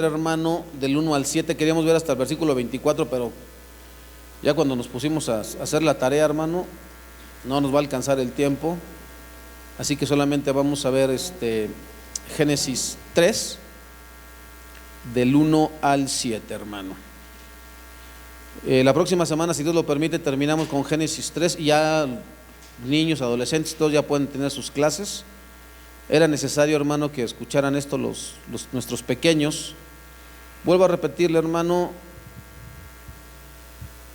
hermano, del 1 al 7, queríamos ver hasta el versículo 24, pero ya cuando nos pusimos a hacer la tarea, hermano, no nos va a alcanzar el tiempo, así que solamente vamos a ver Génesis 3, del 1 al 7, hermano. La próxima semana, si Dios lo permite, terminamos con Génesis 3 y ya niños, adolescentes, todos ya pueden tener sus clases. Era necesario, hermano, que escucharan esto nuestros pequeños. Vuelvo a repetirle, hermano,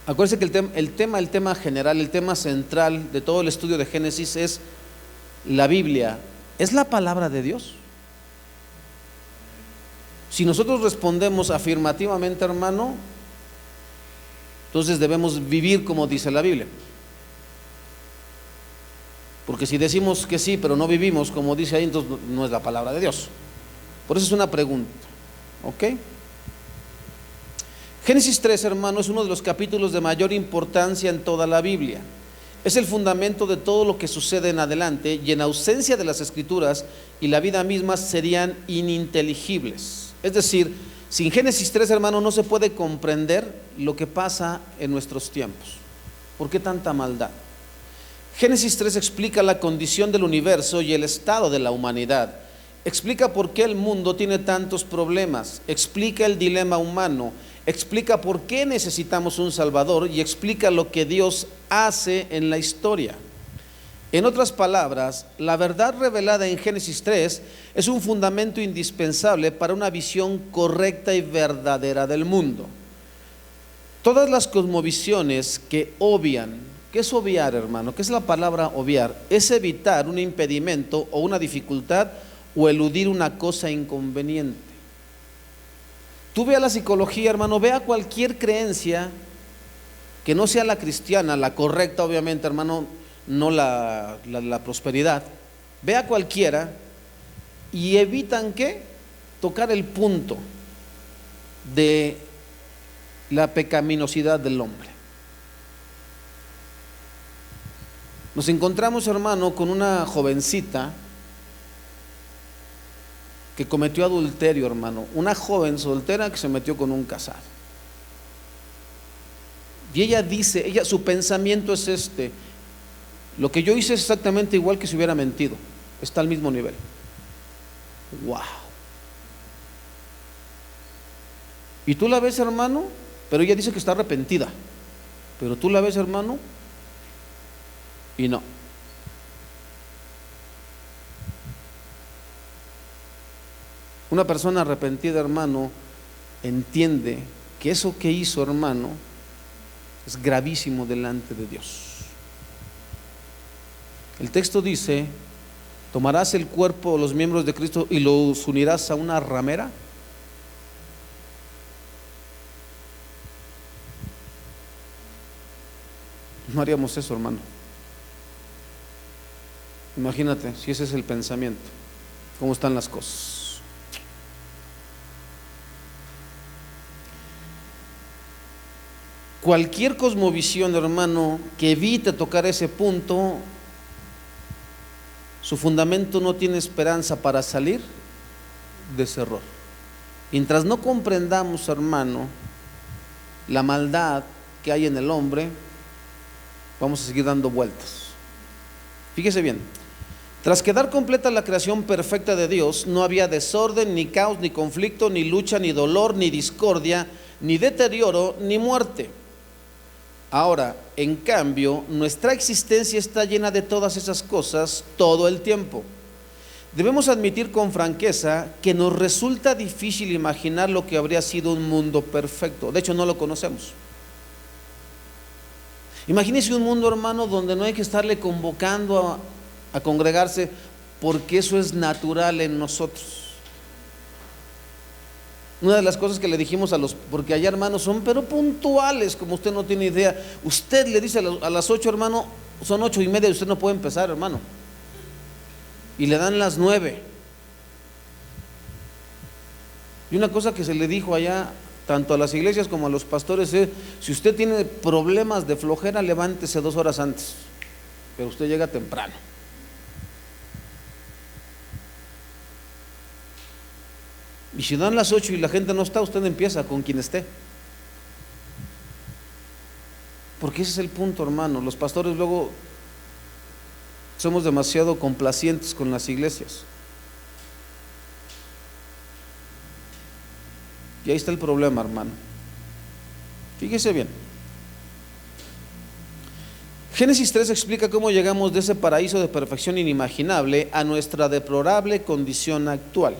acuérdense que el tema general, el tema central de todo el estudio de Génesis es la Biblia. ¿Es la palabra de Dios? Si nosotros respondemos afirmativamente, hermano, entonces debemos vivir como dice la Biblia. Porque si decimos que sí, pero no vivimos como dice ahí, entonces no es la palabra de Dios. Por eso es una pregunta, ¿ok? Génesis 3, hermano, es uno de los capítulos de mayor importancia en toda la Biblia. Es el fundamento de todo lo que sucede en adelante, y en ausencia de las Escrituras y la vida misma serían ininteligibles. Es decir, sin Génesis 3, hermano, no se puede comprender lo que pasa en nuestros tiempos. ¿Por qué tanta maldad? Génesis 3 explica la condición del universo y el estado de la humanidad. Explica por qué el mundo tiene tantos problemas, explica el dilema humano, explica por qué necesitamos un Salvador y explica lo que Dios hace en la historia. En otras palabras, la verdad revelada en Génesis 3 es un fundamento indispensable para una visión correcta y verdadera del mundo. Todas las cosmovisiones que obvian, ¿qué es obviar, hermano? ¿Qué es la palabra obviar? Es evitar un impedimento o una dificultad o eludir una cosa inconveniente. Tú ve a la psicología, hermano, ve a cualquier creencia que no sea la cristiana, la correcta obviamente, hermano, no la prosperidad. Ve a cualquiera y evitan ¿qué? Tocar el punto de la pecaminosidad del hombre. Nos encontramos, hermano, con una jovencita que cometió adulterio, hermano, una joven soltera que se metió con un casado. Y ella dice, su pensamiento es lo que yo hice es exactamente igual que si hubiera mentido, está al mismo nivel. Wow. Y tú la ves, hermano, pero ella dice que está arrepentida, pero tú la ves, hermano, y no. Una persona arrepentida, hermano, entiende que eso que hizo, hermano, es gravísimo delante de Dios. El texto dice: tomarás el cuerpo o los miembros de Cristo y los unirás a una ramera. No haríamos eso, hermano. Imagínate si ese es el pensamiento, cómo están las cosas. Cualquier cosmovisión, hermano, que evite tocar ese punto, su fundamento no tiene esperanza para salir de ese error. Mientras no comprendamos, hermano, la maldad que hay en el hombre, vamos a seguir dando vueltas. Fíjese bien, tras quedar completa la creación perfecta de Dios, no había desorden, ni caos, ni conflicto, ni lucha, ni dolor, ni discordia, ni deterioro, ni muerte. Ahora, en cambio, nuestra existencia está llena de todas esas cosas todo el tiempo. Debemos admitir con franqueza que nos resulta difícil imaginar lo que habría sido un mundo perfecto. De hecho, no lo conocemos. Imagínese un mundo, hermano, donde no hay que estarle convocando a congregarse, porque eso es natural en nosotros. Una de las cosas que le dijimos porque allá, hermanos, son pero puntuales, como usted no tiene idea. Usted le dice a las 8, hermano, son 8:30, usted no puede empezar, hermano, y le dan las 9. Y una cosa que se le dijo allá, tanto a las iglesias como a los pastores, es: si usted tiene problemas de flojera, levántese 2 horas antes, pero usted llega temprano. Y si dan las 8 y la gente no está, usted empieza con quien esté. Porque ese es el punto, hermano. Los pastores luego somos demasiado complacientes con las iglesias. Y ahí está el problema, hermano. Fíjese bien. Génesis 3 explica cómo llegamos de ese paraíso de perfección inimaginable a nuestra deplorable condición actual.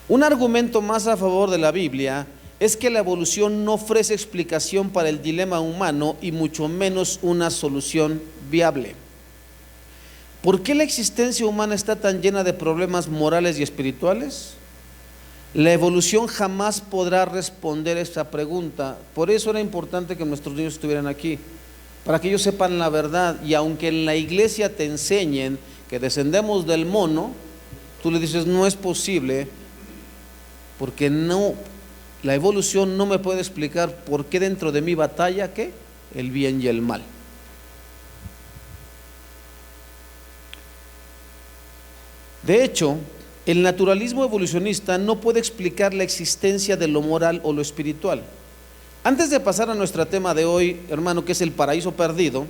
Un argumento más a favor de la Biblia es que la evolución no ofrece explicación para el dilema humano y mucho menos una solución viable. ¿Por qué la existencia humana está tan llena de problemas morales y espirituales? La evolución jamás podrá responder esta pregunta. Por eso era importante que nuestros niños estuvieran aquí, para que ellos sepan la verdad. Y aunque en la iglesia te enseñen que descendemos del mono, tú le dices no es posible, porque no, la evolución no me puede explicar por qué dentro de mi batalla, ¿qué? El bien y el mal. De hecho, el naturalismo evolucionista no puede explicar la existencia de lo moral o lo espiritual. Antes de pasar a nuestro tema de hoy, hermano, que es el paraíso perdido,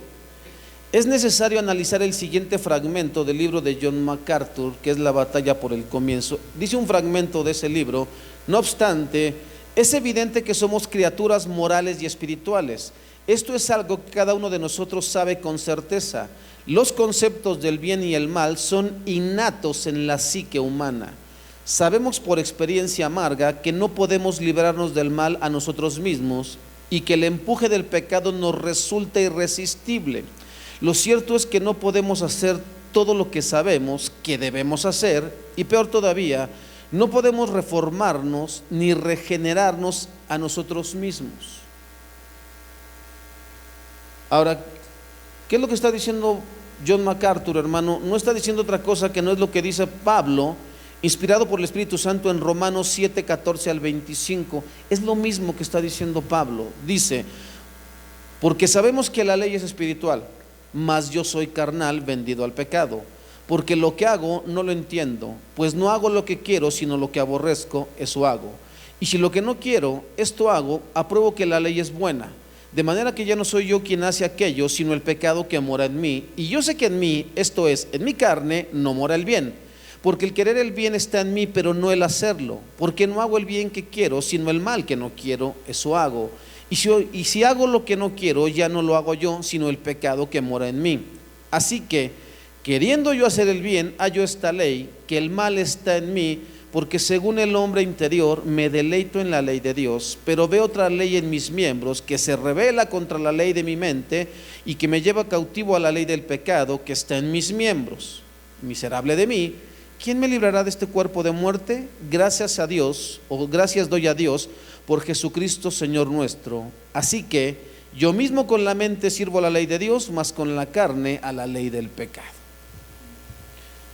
es necesario analizar el siguiente fragmento del libro de John MacArthur, que es La batalla por el comienzo. Dice un fragmento de ese libro: no obstante, es evidente que somos criaturas morales y espirituales. Esto es algo que cada uno de nosotros sabe con certeza. Los conceptos del bien y el mal son innatos en la psique humana. Sabemos por experiencia amarga que no podemos librarnos del mal a nosotros mismos y que el empuje del pecado nos resulta irresistible. Lo cierto es que no podemos hacer todo lo que sabemos que debemos hacer, y peor todavía, no podemos reformarnos ni regenerarnos a nosotros mismos. Ahora, ¿qué es lo que está diciendo John MacArthur, hermano? No está diciendo otra cosa que no es lo que dice Pablo, inspirado por el Espíritu Santo en Romanos 7, 14 al 25. Es lo mismo que está diciendo Pablo. Dice: porque sabemos que la ley es espiritual, mas yo soy carnal, vendido al pecado. Porque lo que hago no lo entiendo, pues no hago lo que quiero, sino lo que aborrezco, eso hago. Y si lo que no quiero, esto hago, apruebo que la ley es buena. De manera que ya no soy yo quien hace aquello, sino el pecado que mora en mí. Y yo sé que en mí, esto es, en mi carne, no mora el bien. Porque el querer el bien está en mí, pero no el hacerlo. Porque no hago el bien que quiero, sino el mal que no quiero, eso hago. Y si hago lo que no quiero, ya no lo hago yo, sino el pecado que mora en mí. Así que, queriendo yo hacer el bien, hallo esta ley, que el mal está en mí, porque según el hombre interior me deleito en la ley de Dios, pero veo otra ley en mis miembros que se rebela contra la ley de mi mente y que me lleva cautivo a la ley del pecado que está en mis miembros. Miserable de mí, ¿quién me librará de este cuerpo de muerte? Gracias a Dios, o gracias doy a Dios, por Jesucristo Señor nuestro. Así que yo mismo con la mente sirvo a la ley de Dios, mas con la carne a la ley del pecado.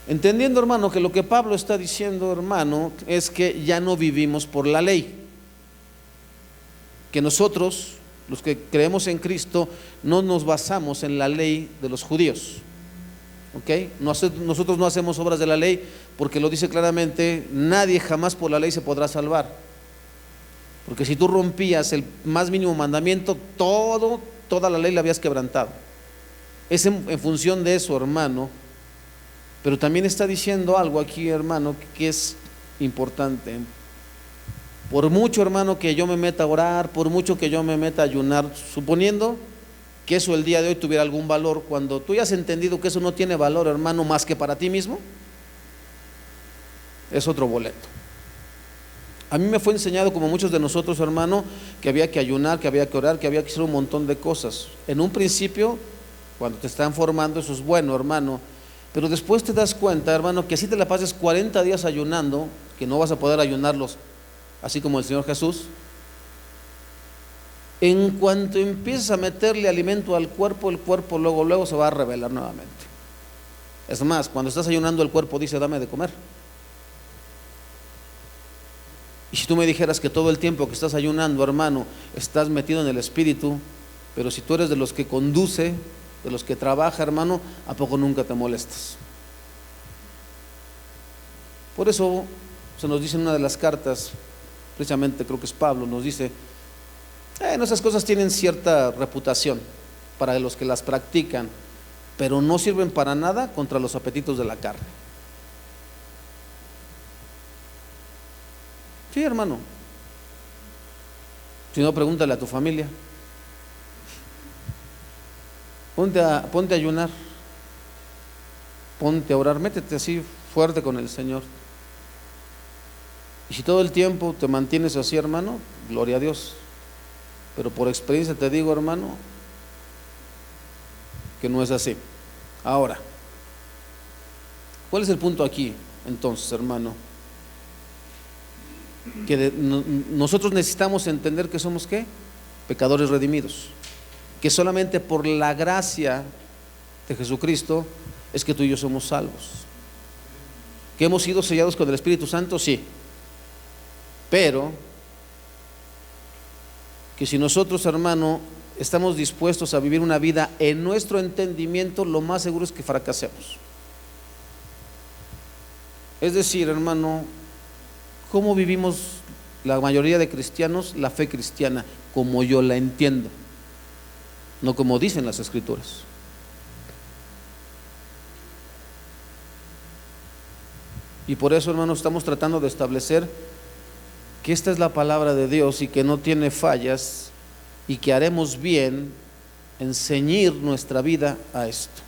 Entendiendo, hermano, que lo que Pablo está diciendo, hermano, es que ya no vivimos por la ley, que nosotros, los que creemos en Cristo, no nos basamos en la ley de los judíos, ¿ok? Nosotros no hacemos obras de la ley, porque lo dice claramente: nadie jamás por la ley se podrá salvar, porque si tú rompías el más mínimo mandamiento, toda la ley la habías quebrantado. Es en función de eso, hermano. Pero también está diciendo algo aquí, hermano, que es importante. Por mucho, hermano, que yo me meta a orar, por mucho que yo me meta a ayunar, suponiendo que eso el día de hoy tuviera algún valor, cuando tú ya has entendido que eso no tiene valor, hermano, más que para ti mismo, es otro boleto. A mí me fue enseñado, como muchos de nosotros, hermano, que había que ayunar, que había que orar, que había que hacer un montón de cosas. En un principio, cuando te están formando, eso es bueno, hermano. Pero después te das cuenta, hermano, que así te la pases 40 días ayunando, que no vas a poder ayunarlos así como el Señor Jesús. En cuanto empiezas a meterle alimento al cuerpo, el cuerpo luego se va a rebelar nuevamente. Es más, cuando estás ayunando, el cuerpo dice: dame de comer. Y si tú me dijeras que todo el tiempo que estás ayunando, hermano, estás metido en el espíritu, pero si tú eres de los que conduce, de los que trabaja, hermano, ¿a poco nunca te molestas? Por eso Se nos dice en una de las cartas, precisamente creo que es Pablo, nos dice, esas cosas tienen cierta reputación para los que las practican, pero no sirven para nada contra los apetitos de la carne. Sí, hermano. Si no, pregúntale a tu familia. Ponte a ayunar, ponte a orar, métete así fuerte con el Señor. Y si todo el tiempo te mantienes así, hermano, gloria a Dios. Pero por experiencia te digo, hermano, que no es así. Ahora, ¿cuál es el punto aquí entonces, hermano? Que nosotros necesitamos entender que somos ¿qué? Pecadores redimidos, que solamente por la gracia de Jesucristo es que tú y yo somos salvos, que hemos sido sellados con el Espíritu Santo, sí, pero que si nosotros, hermano, estamos dispuestos a vivir una vida en nuestro entendimiento, lo más seguro es que fracasemos. Es decir, hermano, ¿cómo vivimos la mayoría de cristianos la fe cristiana? Como yo la entiendo, no como dicen las Escrituras. Y por eso, hermanos, estamos tratando de establecer que esta es la palabra de Dios y que no tiene fallas, y que haremos bien en ceñir nuestra vida a esto.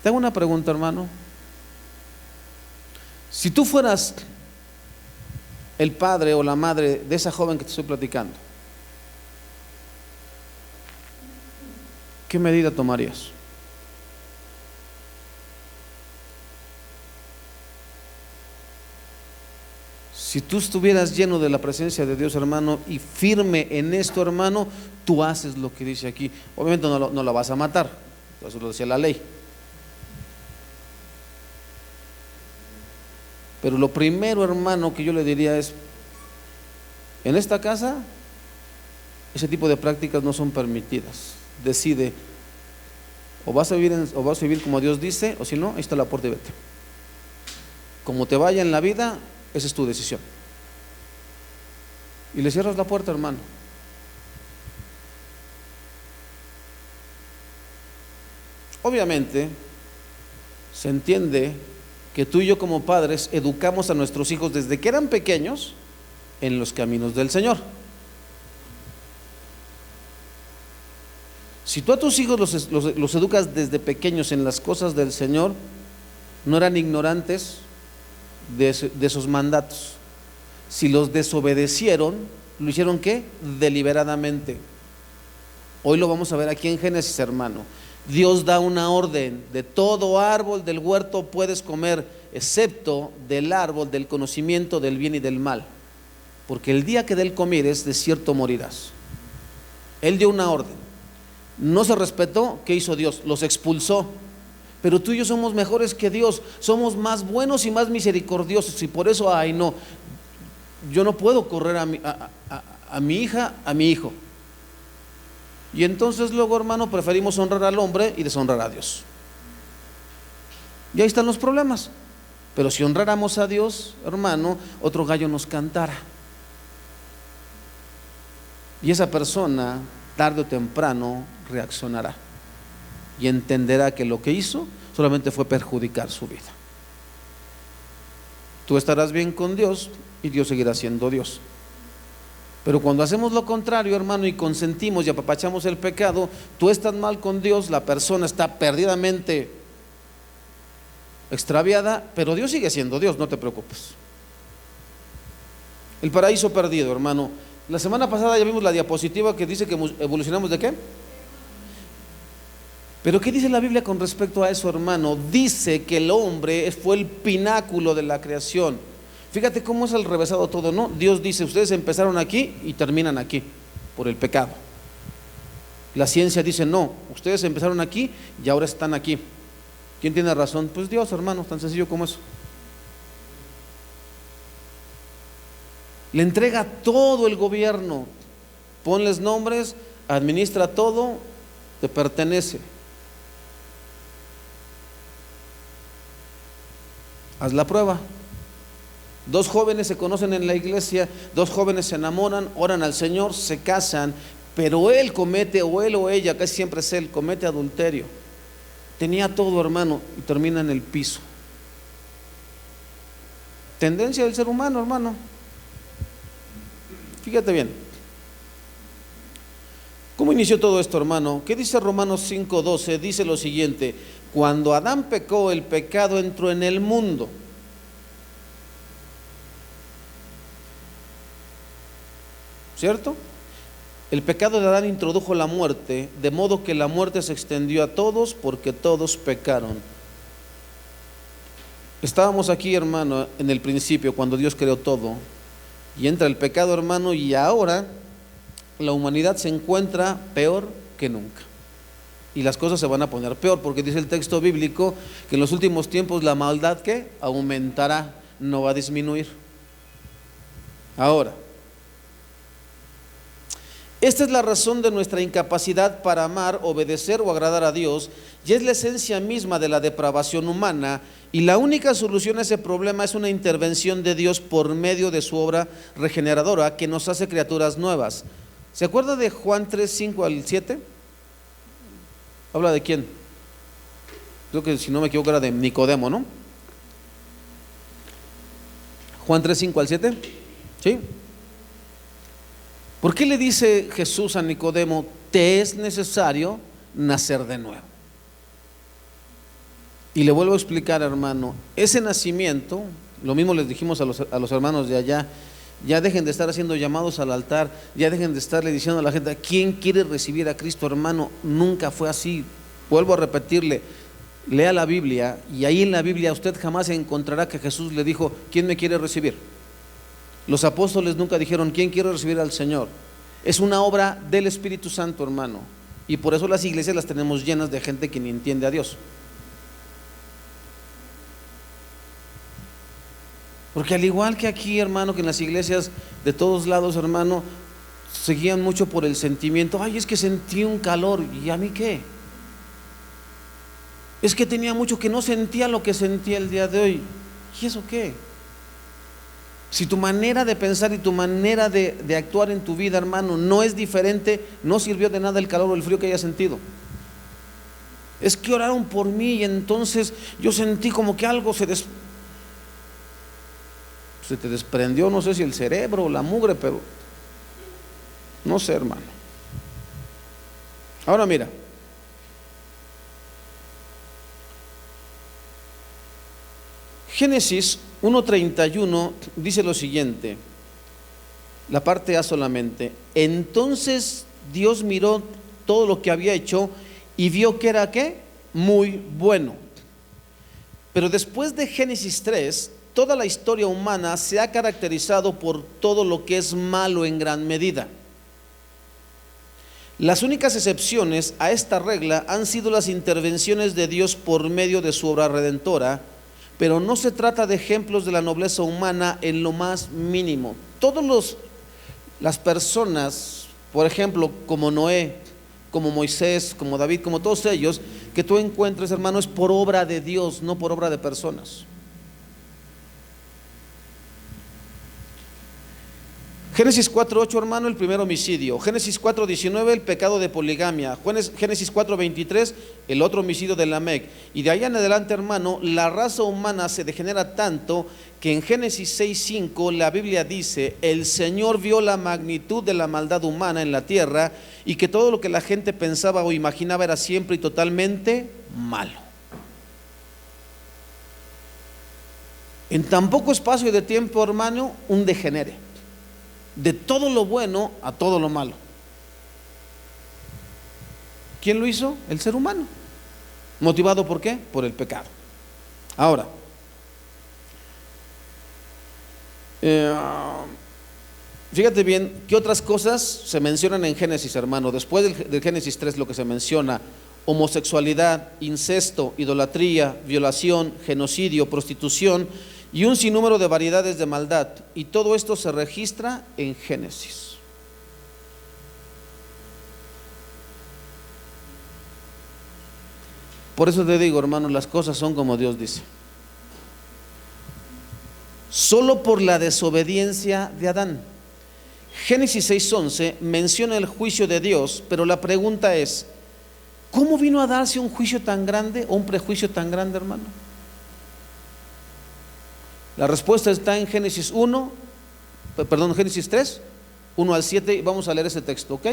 Tengo una pregunta, hermano. Si tú fueras el padre o la madre de esa joven que te estoy platicando, ¿qué medida tomarías? Si tú estuvieras lleno de la presencia de Dios, hermano, y firme en esto, hermano, tú haces lo que dice aquí. Obviamente no la vas a matar, eso lo decía la ley. Pero lo primero, hermano, que yo le diría es, en esta casa, ese tipo de prácticas no son permitidas. Decide, o vas a vivir como Dios dice, o si no, ahí está la puerta y vete. Como te vaya en la vida, esa es tu decisión. Y le cierras la puerta, hermano. Obviamente, se entiende que tú y yo como padres educamos a nuestros hijos desde que eran pequeños en los caminos del Señor. Si tú a tus hijos los educas desde pequeños en las cosas del Señor, no eran ignorantes de esos mandatos. Si los desobedecieron, ¿lo hicieron qué? Deliberadamente. Hoy lo vamos a ver aquí en Génesis, hermano. Dios da una orden: de todo árbol del huerto puedes comer, excepto del árbol del conocimiento del bien y del mal, porque el día que de él comieres, de cierto morirás. Él dio una orden, no se respetó. ¿Qué hizo Dios? Los expulsó. Pero tú y yo somos mejores que Dios, somos más buenos y más misericordiosos, y por eso, ay no, yo no puedo correr a mi hija, a mi hijo. Y entonces luego, hermano, preferimos honrar al hombre y deshonrar a Dios. Y ahí están los problemas. Pero si honráramos a Dios, hermano, otro gallo nos cantara. Y esa persona, tarde o temprano, reaccionará y entenderá que lo que hizo solamente fue perjudicar su vida. Tú estarás bien con Dios y Dios seguirá siendo Dios. Pero cuando hacemos lo contrario, hermano, y consentimos y apapachamos el pecado, tú estás mal con Dios, la persona está perdidamente extraviada, pero Dios sigue siendo Dios, no te preocupes. El paraíso perdido, hermano. La semana pasada ya vimos la diapositiva que dice que evolucionamos ¿de qué? Pero ¿qué dice la Biblia con respecto a eso, hermano? Dice que el hombre fue el pináculo de la creación. Fíjate cómo es al revésado todo, ¿no? Dios dice, ustedes empezaron aquí y terminan aquí, por el pecado. La ciencia dice, no, ustedes empezaron aquí y ahora están aquí. ¿Quién tiene razón? Pues Dios, hermano, tan sencillo como eso. Le entrega todo el gobierno, ponles nombres, administra todo, te pertenece. Haz la prueba. Dos jóvenes se conocen en la iglesia, dos jóvenes se enamoran, oran al Señor, se casan, pero él comete, o él o ella, casi siempre es él, comete adulterio. Tenía todo, hermano, y termina en el piso. Tendencia del ser humano, hermano. Fíjate bien. ¿Cómo inició todo esto, hermano? ¿Qué dice Romanos 5:12? Dice lo siguiente: cuando Adán pecó, el pecado entró en el mundo. ¿Cierto? El pecado de Adán introdujo la muerte, de modo que la muerte se extendió a todos porque todos pecaron. Estábamos aquí, hermano, en el principio, cuando Dios creó todo, y entra el pecado, hermano, y ahora la humanidad se encuentra peor que nunca. Y las cosas se van a poner peor, porque dice el texto bíblico que en los últimos tiempos la maldad, ¿qué? Aumentará, no va a disminuir. Ahora, esta es la razón de nuestra incapacidad para amar, obedecer o agradar a Dios, y es la esencia misma de la depravación humana, y la única solución a ese problema es una intervención de Dios por medio de su obra regeneradora que nos hace criaturas nuevas. ¿Se acuerda de Juan 3:5-7? ¿Habla de quién? Creo que, si no me equivoco, era de Nicodemo, ¿no? Juan 3:5-7. ¿Sí? ¿Por qué le dice Jesús a Nicodemo: te es necesario nacer de nuevo? Y le vuelvo a explicar, hermano, ese nacimiento, lo mismo les dijimos a los hermanos de allá: ya dejen de estar haciendo llamados al altar, ya dejen de estarle diciendo a la gente: ¿quién quiere recibir a Cristo, hermano? Nunca fue así. Vuelvo a repetirle, lea la Biblia, y ahí en la Biblia usted jamás encontrará que Jesús le dijo: ¿quién me quiere recibir? Los apóstoles nunca dijeron: ¿quién quiere recibir al Señor? Es una obra del Espíritu Santo, hermano, y por eso las iglesias las tenemos llenas de gente que ni entiende a Dios. Porque al igual que aquí, hermano, que en las iglesias de todos lados, hermano, se guían mucho por el sentimiento. Ay, es que sentí un calor. ¿Y a mí qué? Es que tenía mucho que no sentía lo que sentía el día de hoy. ¿Y eso qué? Si tu manera de pensar y tu manera de actuar en tu vida, hermano, no es diferente, no sirvió de nada el calor o el frío que hayas sentido. Es que oraron por mí y entonces yo sentí como que algo se te desprendió, no sé si el cerebro o la mugre, pero no sé, hermano. Ahora mira, Génesis 1:31 dice lo siguiente, la parte A solamente: entonces Dios miró todo lo que había hecho y vio que era, ¿qué? Muy bueno. Pero después de Génesis 3, toda la historia humana se ha caracterizado por todo lo que es malo en gran medida. Las únicas excepciones a esta regla han sido las intervenciones de Dios por medio de su obra redentora, pero no se trata de ejemplos de la nobleza humana en lo más mínimo. Las personas, por ejemplo, como Noé, como Moisés, como David, como todos ellos, que tú encuentres, hermano, es por obra de Dios, no por obra de personas. Génesis 4:8, hermano, el primer homicidio. Génesis 4:19, el pecado de poligamia. Génesis 4:23, el otro homicidio de Lamec. Y de ahí en adelante, hermano, la raza humana se degenera tanto que en Génesis 6:5 la Biblia dice: el Señor vio la magnitud de la maldad humana en la tierra y que todo lo que la gente pensaba o imaginaba era siempre y totalmente malo. En tan poco espacio de tiempo, hermano, un degenere. De todo lo bueno a todo lo malo. ¿Quién lo hizo? El ser humano. ¿Motivado por qué? Por el pecado. Ahora, fíjate bien, ¿qué otras cosas se mencionan en Génesis, hermano? Después del Génesis 3, lo que se menciona: homosexualidad, incesto, idolatría, violación, genocidio, prostitución y un sinnúmero de variedades de maldad, y todo esto se registra en Génesis. Por eso te digo, hermano, las cosas son como Dios dice. solo por la desobediencia de Adán. Génesis 6:11 menciona el juicio de Dios, pero la pregunta es, ¿cómo vino a darse un juicio tan grande o un prejuicio tan grande, hermano? La respuesta está en Génesis 3, 1 al 7, vamos a leer ese texto, ¿ok?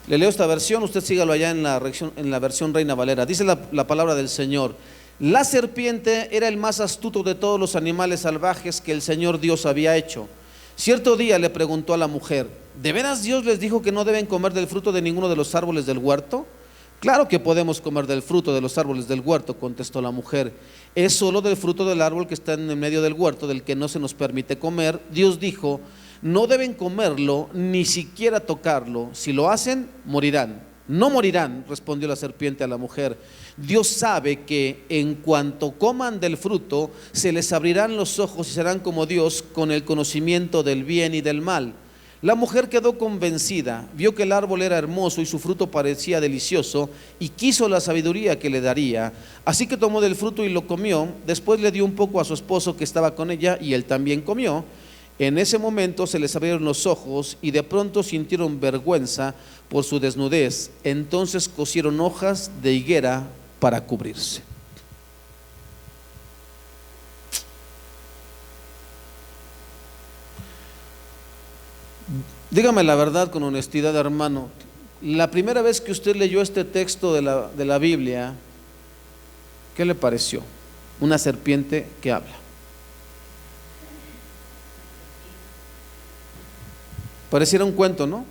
Le leo esta versión, usted sígalo allá en la versión Reina Valera. Dice la palabra del Señor: la serpiente era el más astuto de todos los animales salvajes que el Señor Dios había hecho. Cierto día le preguntó a la mujer: ¿de veras Dios les dijo que no deben comer del fruto de ninguno de los árboles del huerto? Claro que podemos comer del fruto de los árboles del huerto, contestó la mujer. Es solo del fruto del árbol que está en el medio del huerto, del que no se nos permite comer. Dios dijo: no deben comerlo, ni siquiera tocarlo. Si lo hacen, morirán. No morirán, respondió la serpiente a la mujer. Dios sabe que en cuanto coman del fruto, se les abrirán los ojos y serán como Dios, con el conocimiento del bien y del mal. La mujer quedó convencida, vio que el árbol era hermoso y su fruto parecía delicioso, y quiso la sabiduría que le daría. Así que tomó del fruto y lo comió. Después le dio un poco a su esposo que estaba con ella, y él también comió. En ese momento se les abrieron los ojos y de pronto sintieron vergüenza por su desnudez. Entonces cosieron hojas de higuera para cubrirse. Dígame la verdad con honestidad, hermano. La primera vez que usted leyó este texto de la Biblia, ¿qué le pareció? Una serpiente que habla. Pareciera un cuento, ¿no?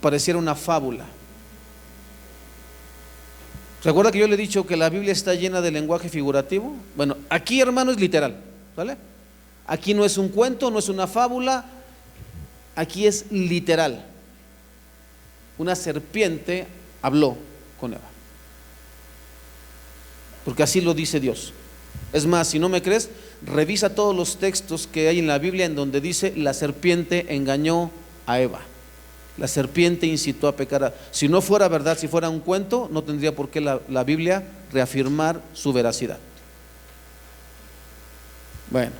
Pareciera una fábula. ¿Recuerda que yo le he dicho que la Biblia está llena de lenguaje figurativo? Bueno, aquí, hermano, es literal, ¿vale? Aquí no es un cuento, no es una fábula, aquí es literal. Una serpiente habló con Eva, porque así lo dice Dios. Es más, si no me crees, revisa todos los textos que hay en la Biblia en donde dice: la serpiente engañó a Eva, la serpiente incitó a pecar. Si no fuera verdad, si fuera un cuento, no tendría por qué la Biblia reafirmar su veracidad. Bueno,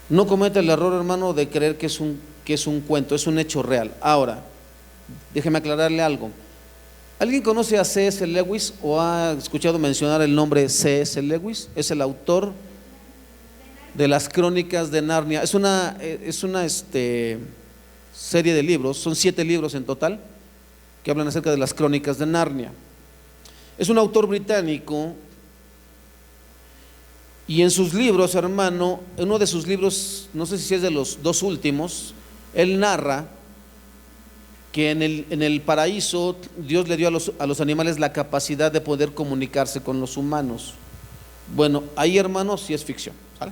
no cometa el error, hermano, de creer que es un cuento, es un hecho real. Ahora, déjeme aclararle algo. ¿Alguien conoce a C.S. Lewis o ha escuchado mencionar el nombre C.S. Lewis? Es el autor de las Crónicas de Narnia. Es una serie de libros, son 7 libros en total, que hablan acerca de las Crónicas de Narnia. Es un autor británico, y en sus libros, hermano, en uno de sus libros, no sé si es de los 2 últimos, él narra que en el paraíso Dios le dio a los animales la capacidad de poder comunicarse con los humanos. Bueno, ahí, hermano, sí es ficción, ¿vale?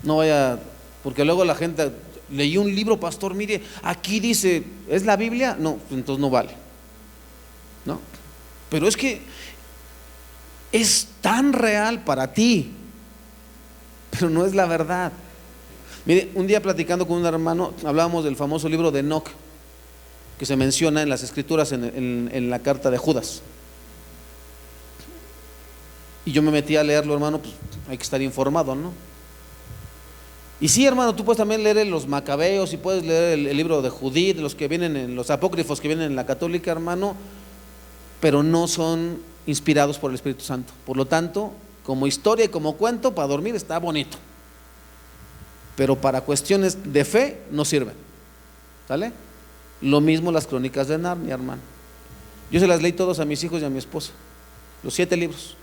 No vaya, porque luego la gente: leí un libro, pastor, mire, aquí dice, ¿es la Biblia? No, entonces no vale, ¿no? Pero es que es tan real para ti, pero no es la verdad. Mire, un día platicando con un hermano, hablábamos del famoso libro de Enoc, que se menciona en las escrituras en la carta de Judas. Y yo me metí a leerlo, hermano, pues hay que estar informado, ¿no? Y sí, hermano, tú puedes también leer los Macabeos y puedes leer el libro de Judith, los que vienen en los apócrifos que vienen en la católica, hermano, pero no son inspirados por el Espíritu Santo. Por lo tanto, como historia y como cuento, para dormir está bonito, pero para cuestiones de fe no sirven, ¿sale? Lo mismo las Crónicas de Narnia, hermano. Yo se las leí todos a mis hijos y a mi esposa, los 7 libros.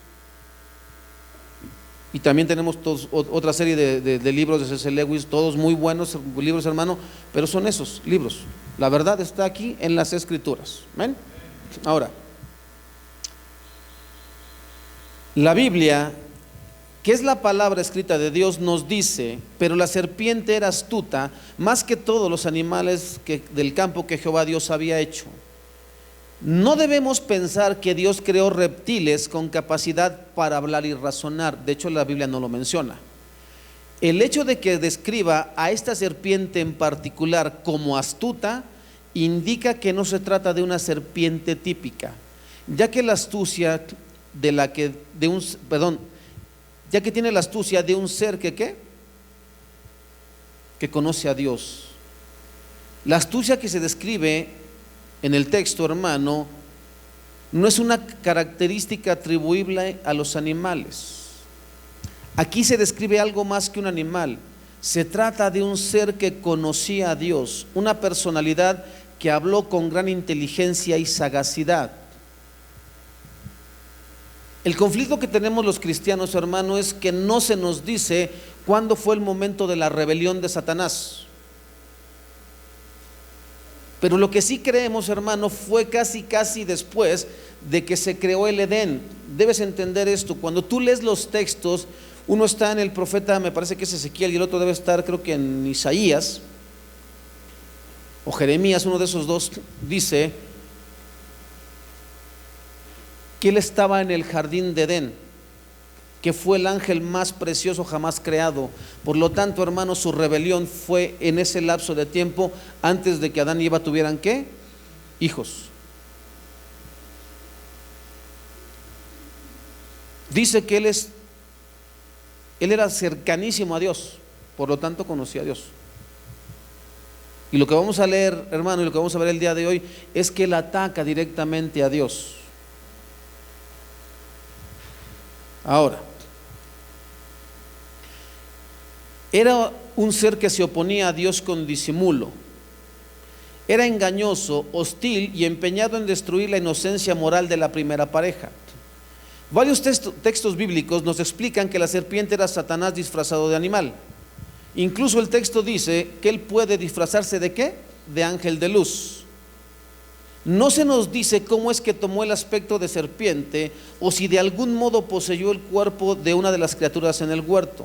Y también tenemos otra serie de libros de C.S. Lewis, todos muy buenos libros, hermano, pero son esos libros. La verdad está aquí en las Escrituras. ¿Ven? Ahora, la Biblia, que es la palabra escrita de Dios, nos dice: pero la serpiente era astuta más que todos los animales del campo que Jehová Dios había hecho. No debemos pensar que Dios creó reptiles con capacidad para hablar y razonar. De hecho, la Biblia no lo menciona. El hecho de que describa a esta serpiente en particular como astuta indica que no se trata de una serpiente típica, ya que la astucia ya que tiene la astucia de un ser que ¿qué? Que conoce a Dios. La astucia que se describe en el texto, hermano, no es una característica atribuible a los animales. Aquí se describe algo más que un animal. Se trata de un ser que conocía a Dios, una personalidad que habló con gran inteligencia y sagacidad. El conflicto que tenemos los cristianos, hermano, es que no se nos dice cuándo fue el momento de la rebelión de Satanás. Pero lo que sí creemos, hermano, fue casi después de que se creó el Edén. Debes entender esto. Cuando tú lees los textos, uno está en el profeta, me parece que es Ezequiel, y el otro debe estar, creo que en Isaías o Jeremías, uno de esos dos, dice que él estaba en el jardín de Edén, que fue el ángel más precioso jamás creado. Por lo tanto, hermano, su rebelión fue en ese lapso de tiempo antes de que Adán y Eva tuvieran ¿qué? Hijos. Dice que él era cercanísimo a Dios, por lo tanto conocía a Dios. Y lo que vamos a leer, hermano, y lo que vamos a ver el día de hoy es que él ataca directamente a Dios. Ahora, era un ser que se oponía a Dios con disimulo. Era engañoso, hostil y empeñado en destruir la inocencia moral de la primera pareja. Varios textos bíblicos nos explican que la serpiente era Satanás disfrazado de animal. Incluso el texto dice que él puede disfrazarse ¿de qué? De ángel de luz. No se nos dice cómo es que tomó el aspecto de serpiente o si de algún modo poseyó el cuerpo de una de las criaturas en el huerto.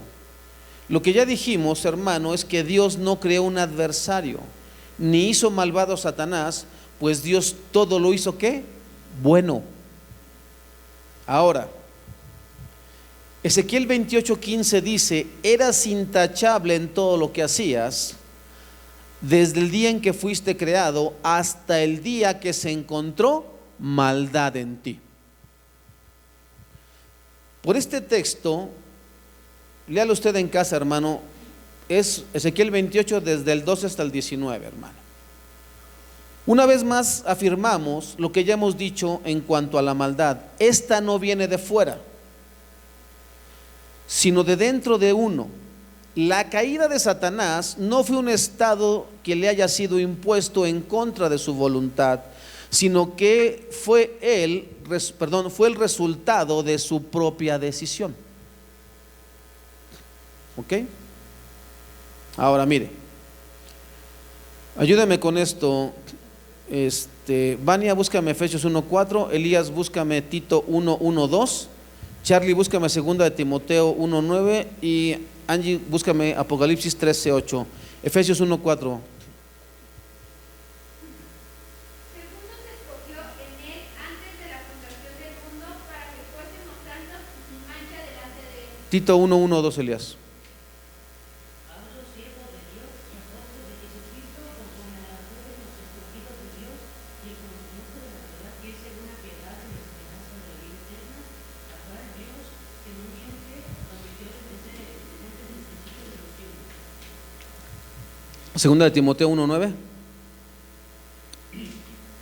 Lo que ya dijimos, hermano, es que Dios no creó un adversario, ni hizo malvado a Satanás, pues Dios todo lo hizo ¿qué? Bueno. Ahora, Ezequiel 28:15 dice: eras intachable en todo lo que hacías, desde el día en que fuiste creado hasta el día que se encontró maldad en ti. Por este texto, léalo usted en casa, hermano, es Ezequiel 28 desde el 12 hasta el 19, hermano. Una vez más afirmamos lo que ya hemos dicho en cuanto a la maldad. Esta no viene de fuera, sino de dentro de uno. La caída de Satanás no fue un estado que le haya sido impuesto en contra de su voluntad, sino que fue el resultado de su propia decisión. ¿Ok? Ahora mire, ayúdame con esto. Vania, búscame Efesios 1:4, Elías, búscame Tito 1:1-2, Charlie, búscame 2 de Timoteo 1:9 y Angie, búscame Apocalipsis 13:8. Efesios 1:4. Tito 1:1-2, Elías. Segunda de Timoteo 1:9.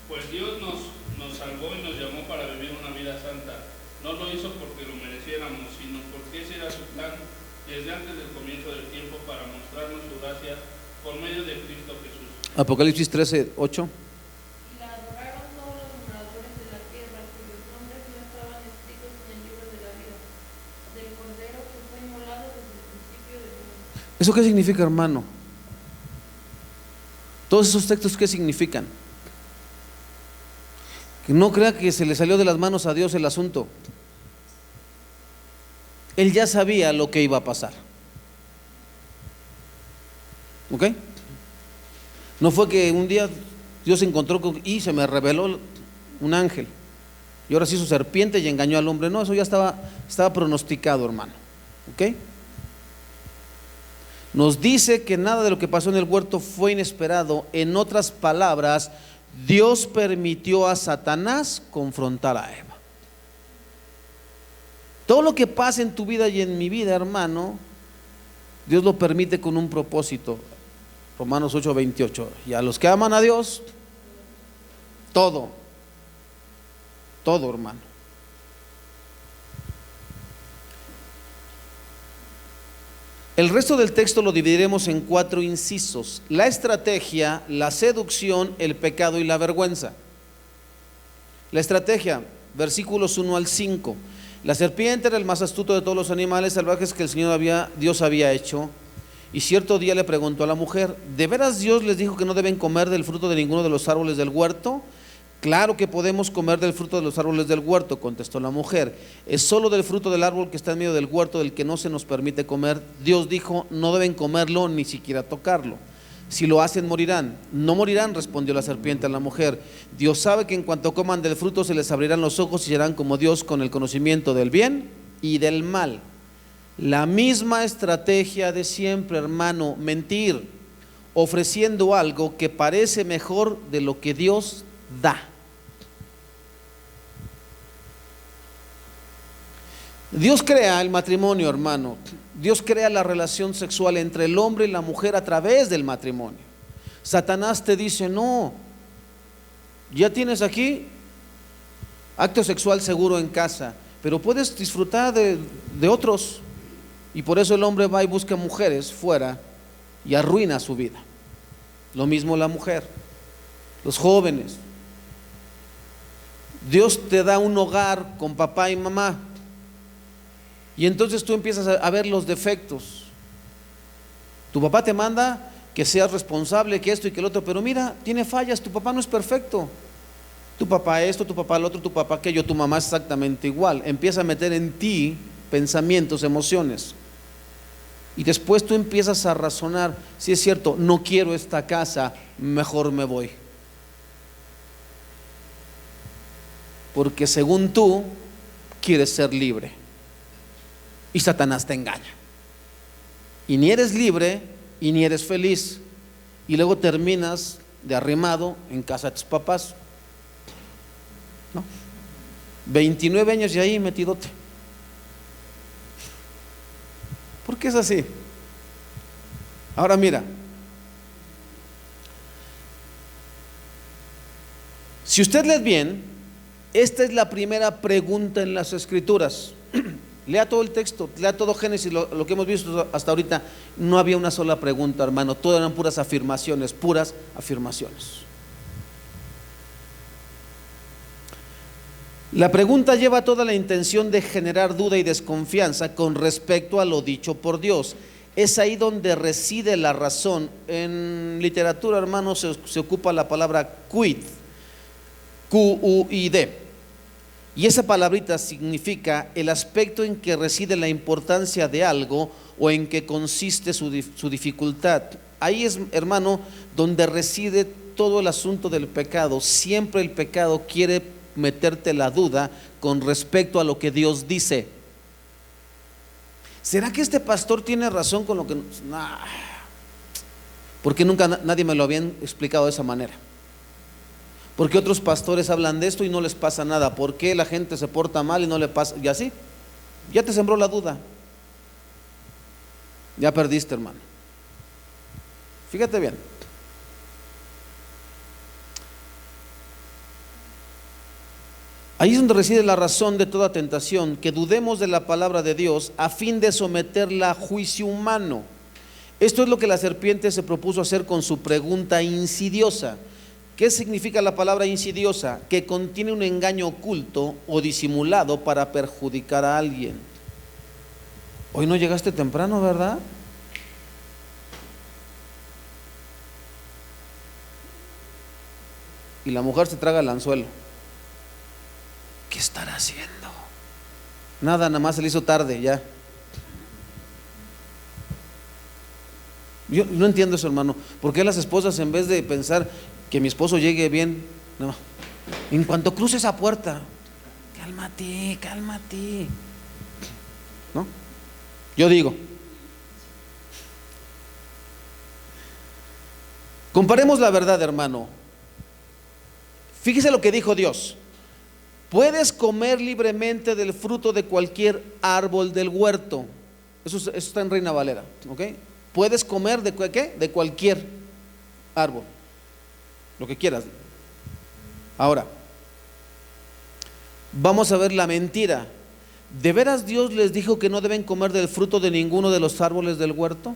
Pues Dios nos salvó y nos llamó para vivir una vida santa. No lo hizo porque lo mereciéramos, sino porque ese era su plan desde antes del comienzo del tiempo, para mostrarnos su gracia por medio de Cristo Jesús. Apocalipsis 13:8. Y la adoraron todos los moradores de la tierra, cuyos nombres no estaban escritos en el libro de la vida del Cordero que fue inmolado desde el principio del mundo. ¿Eso qué significa, hermano? Todos esos textos, ¿qué significan? Que no crea que se le salió de las manos a Dios el asunto. Él ya sabía lo que iba a pasar. ¿Ok? No fue que un día Dios se encontró y se me reveló un ángel y ahora se hizo serpiente y engañó al hombre. No, eso ya estaba pronosticado, hermano. ¿Ok? Nos dice que nada de lo que pasó en el huerto fue inesperado. En otras palabras, Dios permitió a Satanás confrontar a Eva. Todo lo que pasa en tu vida y en mi vida, hermano, Dios lo permite con un propósito. Romanos 8:28. Y a los que aman a Dios, todo, hermano. El resto del texto lo dividiremos en 4 incisos: la estrategia, la seducción, el pecado y la vergüenza. La estrategia, versículos 1 al 5. La serpiente era el más astuto de todos los animales salvajes que Dios había hecho. Y cierto día le preguntó a la mujer: ¿de veras Dios les dijo que no deben comer del fruto de ninguno de los árboles del huerto? Claro que podemos comer del fruto de los árboles del huerto, contestó la mujer. Es solo del fruto del árbol que está en medio del huerto del que no se nos permite comer. Dios dijo: no deben comerlo ni siquiera tocarlo. Si lo hacen morirán. No morirán, respondió la serpiente a la mujer. Dios sabe que en cuanto coman del fruto se les abrirán los ojos y serán como Dios, con el conocimiento del bien y del mal. La misma estrategia de siempre, hermano: mentir, ofreciendo algo que parece mejor de lo que Dios da. Dios crea el matrimonio, hermano. Dios crea la relación sexual entre el hombre y la mujer a través del matrimonio. Satanás te dice: no, ya tienes aquí acto sexual seguro en casa, pero puedes disfrutar de otros. Y por eso el hombre va y busca mujeres fuera y arruina su vida. Lo mismo la mujer, los jóvenes. Dios te da un hogar con papá y mamá, y entonces tú empiezas a ver los defectos. Tu papá te manda que seas responsable, que esto y que el otro, pero mira, tiene fallas. Tu papá no es perfecto. Tu papá esto, tu papá el otro, tu papá aquello, tu mamá es exactamente igual. Empieza a meter en ti pensamientos, emociones, y después tú empiezas a razonar: si es cierto, no quiero esta casa, mejor me voy. Porque según tú quieres ser libre. Y Satanás te engaña. Y ni eres libre y ni eres feliz. Y luego terminas de arrimado en casa de tus papás, ¿no? 29 años y ahí metidote. ¿Por qué es así? Ahora mira, si usted lee bien, esta es la primera pregunta en las Escrituras. Lea todo el texto, lea todo Génesis, lo que hemos visto hasta ahorita. No había una sola pregunta, hermano, todas eran puras afirmaciones, puras afirmaciones. La pregunta lleva toda la intención de generar duda y desconfianza con respecto a lo dicho por Dios. Es ahí donde reside la razón. En literatura, hermano, se ocupa la palabra quid, Q-U-I-D. Y esa palabrita significa el aspecto en que reside la importancia de algo o en que consiste su dificultad. Ahí es, hermano, donde reside todo el asunto del pecado. Siempre el pecado quiere meterte la duda con respecto a lo que Dios dice. ¿Será que este pastor tiene razón con lo que? Nah, porque nunca nadie me lo había explicado de esa manera. ¿Por qué otros pastores hablan de esto y no les pasa nada? ¿Por qué la gente se porta mal y no le pasa? Y así, ya te sembró la duda. Ya perdiste, hermano. Fíjate bien. Ahí es donde reside la razón de toda tentación, que dudemos de la palabra de Dios a fin de someterla a juicio humano. Esto es lo que la serpiente se propuso hacer con su pregunta insidiosa. ¿Qué significa la palabra insidiosa? Que contiene un engaño oculto o disimulado para perjudicar a alguien. Hoy no llegaste temprano, ¿verdad? Y la mujer se traga el anzuelo. ¿Qué estará haciendo? Nada más se le hizo tarde ya. Yo no entiendo eso, hermano. ¿Por qué las esposas, en vez de pensar que mi esposo llegue bien, no, en cuanto cruce esa puerta, cálmate, cálmate, ¿no? Yo digo, comparemos la verdad, hermano. Fíjese lo que dijo Dios. Puedes comer libremente del fruto de cualquier árbol del huerto. Eso está en Reina Valera, ¿ok? Puedes comer de ¿qué? De cualquier árbol, lo que quieras. Ahora, vamos a ver la mentira. ¿De veras Dios les dijo que no deben comer del fruto de ninguno de los árboles del huerto?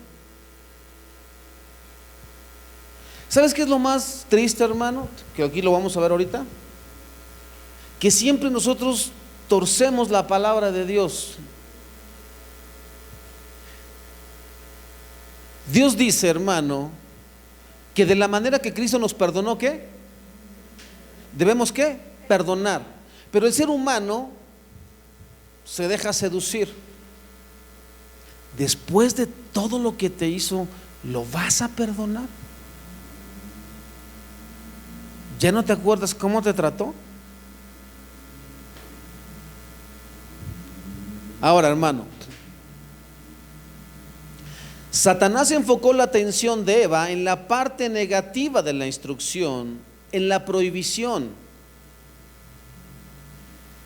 ¿Sabes qué es lo más triste, hermano? Que aquí lo vamos a ver ahorita. Que siempre nosotros torcemos la palabra de Dios. Dios dice, hermano, que de la manera que Cristo nos perdonó, ¿qué? Debemos, ¿qué? Perdonar. Pero el ser humano se deja seducir. Después de todo lo que te hizo, ¿lo vas a perdonar? ¿Ya no te acuerdas cómo te trató? Ahora, hermano, Satanás enfocó la atención de Eva en la parte negativa de la instrucción, en la prohibición.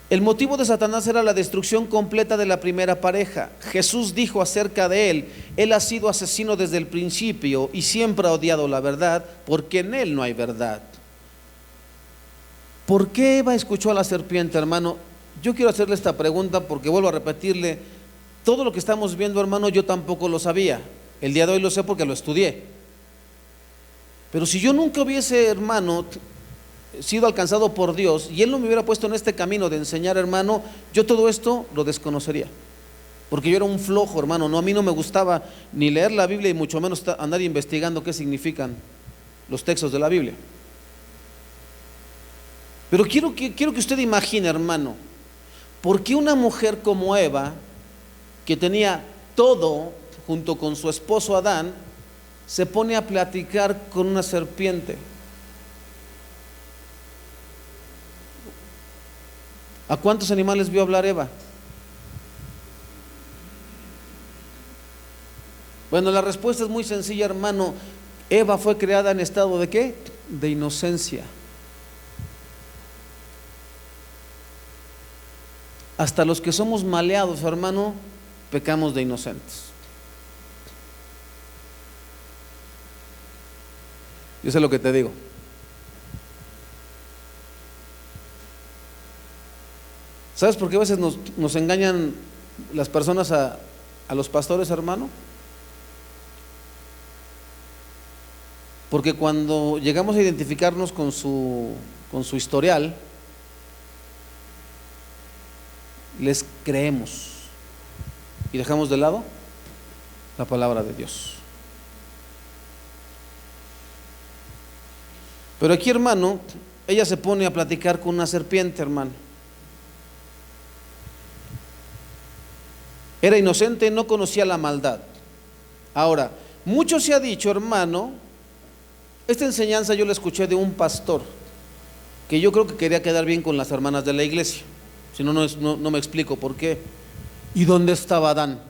El motivo de Satanás era la destrucción completa de la primera pareja. Jesús dijo acerca de él: él ha sido asesino desde el principio y siempre ha odiado la verdad, porque en él no hay verdad. ¿Por qué Eva escuchó a la serpiente, hermano? Yo quiero hacerle esta pregunta porque vuelvo a repetirle, todo lo que estamos viendo, hermano, yo tampoco lo sabía. El día de hoy lo sé porque lo estudié. Pero si yo nunca hubiese, hermano, sido alcanzado por Dios y Él no me hubiera puesto en este camino de enseñar, hermano, yo todo esto lo desconocería. Porque yo era un flojo, hermano. No, a mí no me gustaba ni leer la Biblia y mucho menos andar investigando qué significan los textos de la Biblia. Pero quiero que usted imagine, hermano, ¿por qué una mujer como Eva, que tenía todo junto con su esposo Adán, se pone a platicar con una serpiente? ¿A cuántos animales vio hablar Eva? Bueno, la respuesta es muy sencilla, hermano. Eva fue creada en estado ¿de qué? De inocencia. Hasta los que somos maleados, hermano, pecamos de inocentes. Yo sé lo que te digo. ¿Sabes por qué a veces nos engañan las personas a los pastores, hermano? Porque cuando llegamos a identificarnos con su historial, les creemos y dejamos de lado la palabra de Dios. Pero aquí, hermano, ella se pone a platicar con una serpiente, hermano. Era inocente, no conocía la maldad. Ahora, mucho se ha dicho, hermano, esta enseñanza yo la escuché de un pastor que yo creo que quería quedar bien con las hermanas de la iglesia. Si no, no me explico por qué. ¿Y dónde estaba Adán?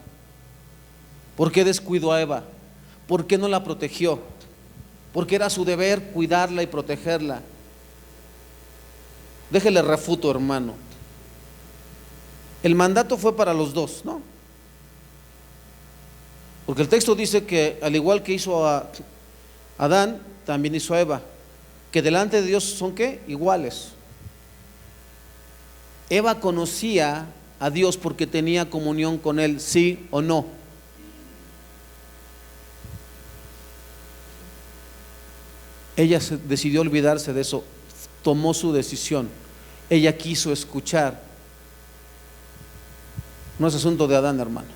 ¿Por qué descuidó a Eva? ¿Por qué no la protegió? Porque era su deber cuidarla y protegerla. Déjele refuto, hermano. El mandato fue para los dos, ¿no? Porque el texto dice que al igual que hizo a Adán, también hizo a Eva. Que delante de Dios son ¿qué? Iguales. Eva conocía a Dios porque tenía comunión con Él, ¿sí o no? Ella decidió olvidarse de eso, tomó su decisión. Ella quiso escuchar. No es asunto de Adán, hermano.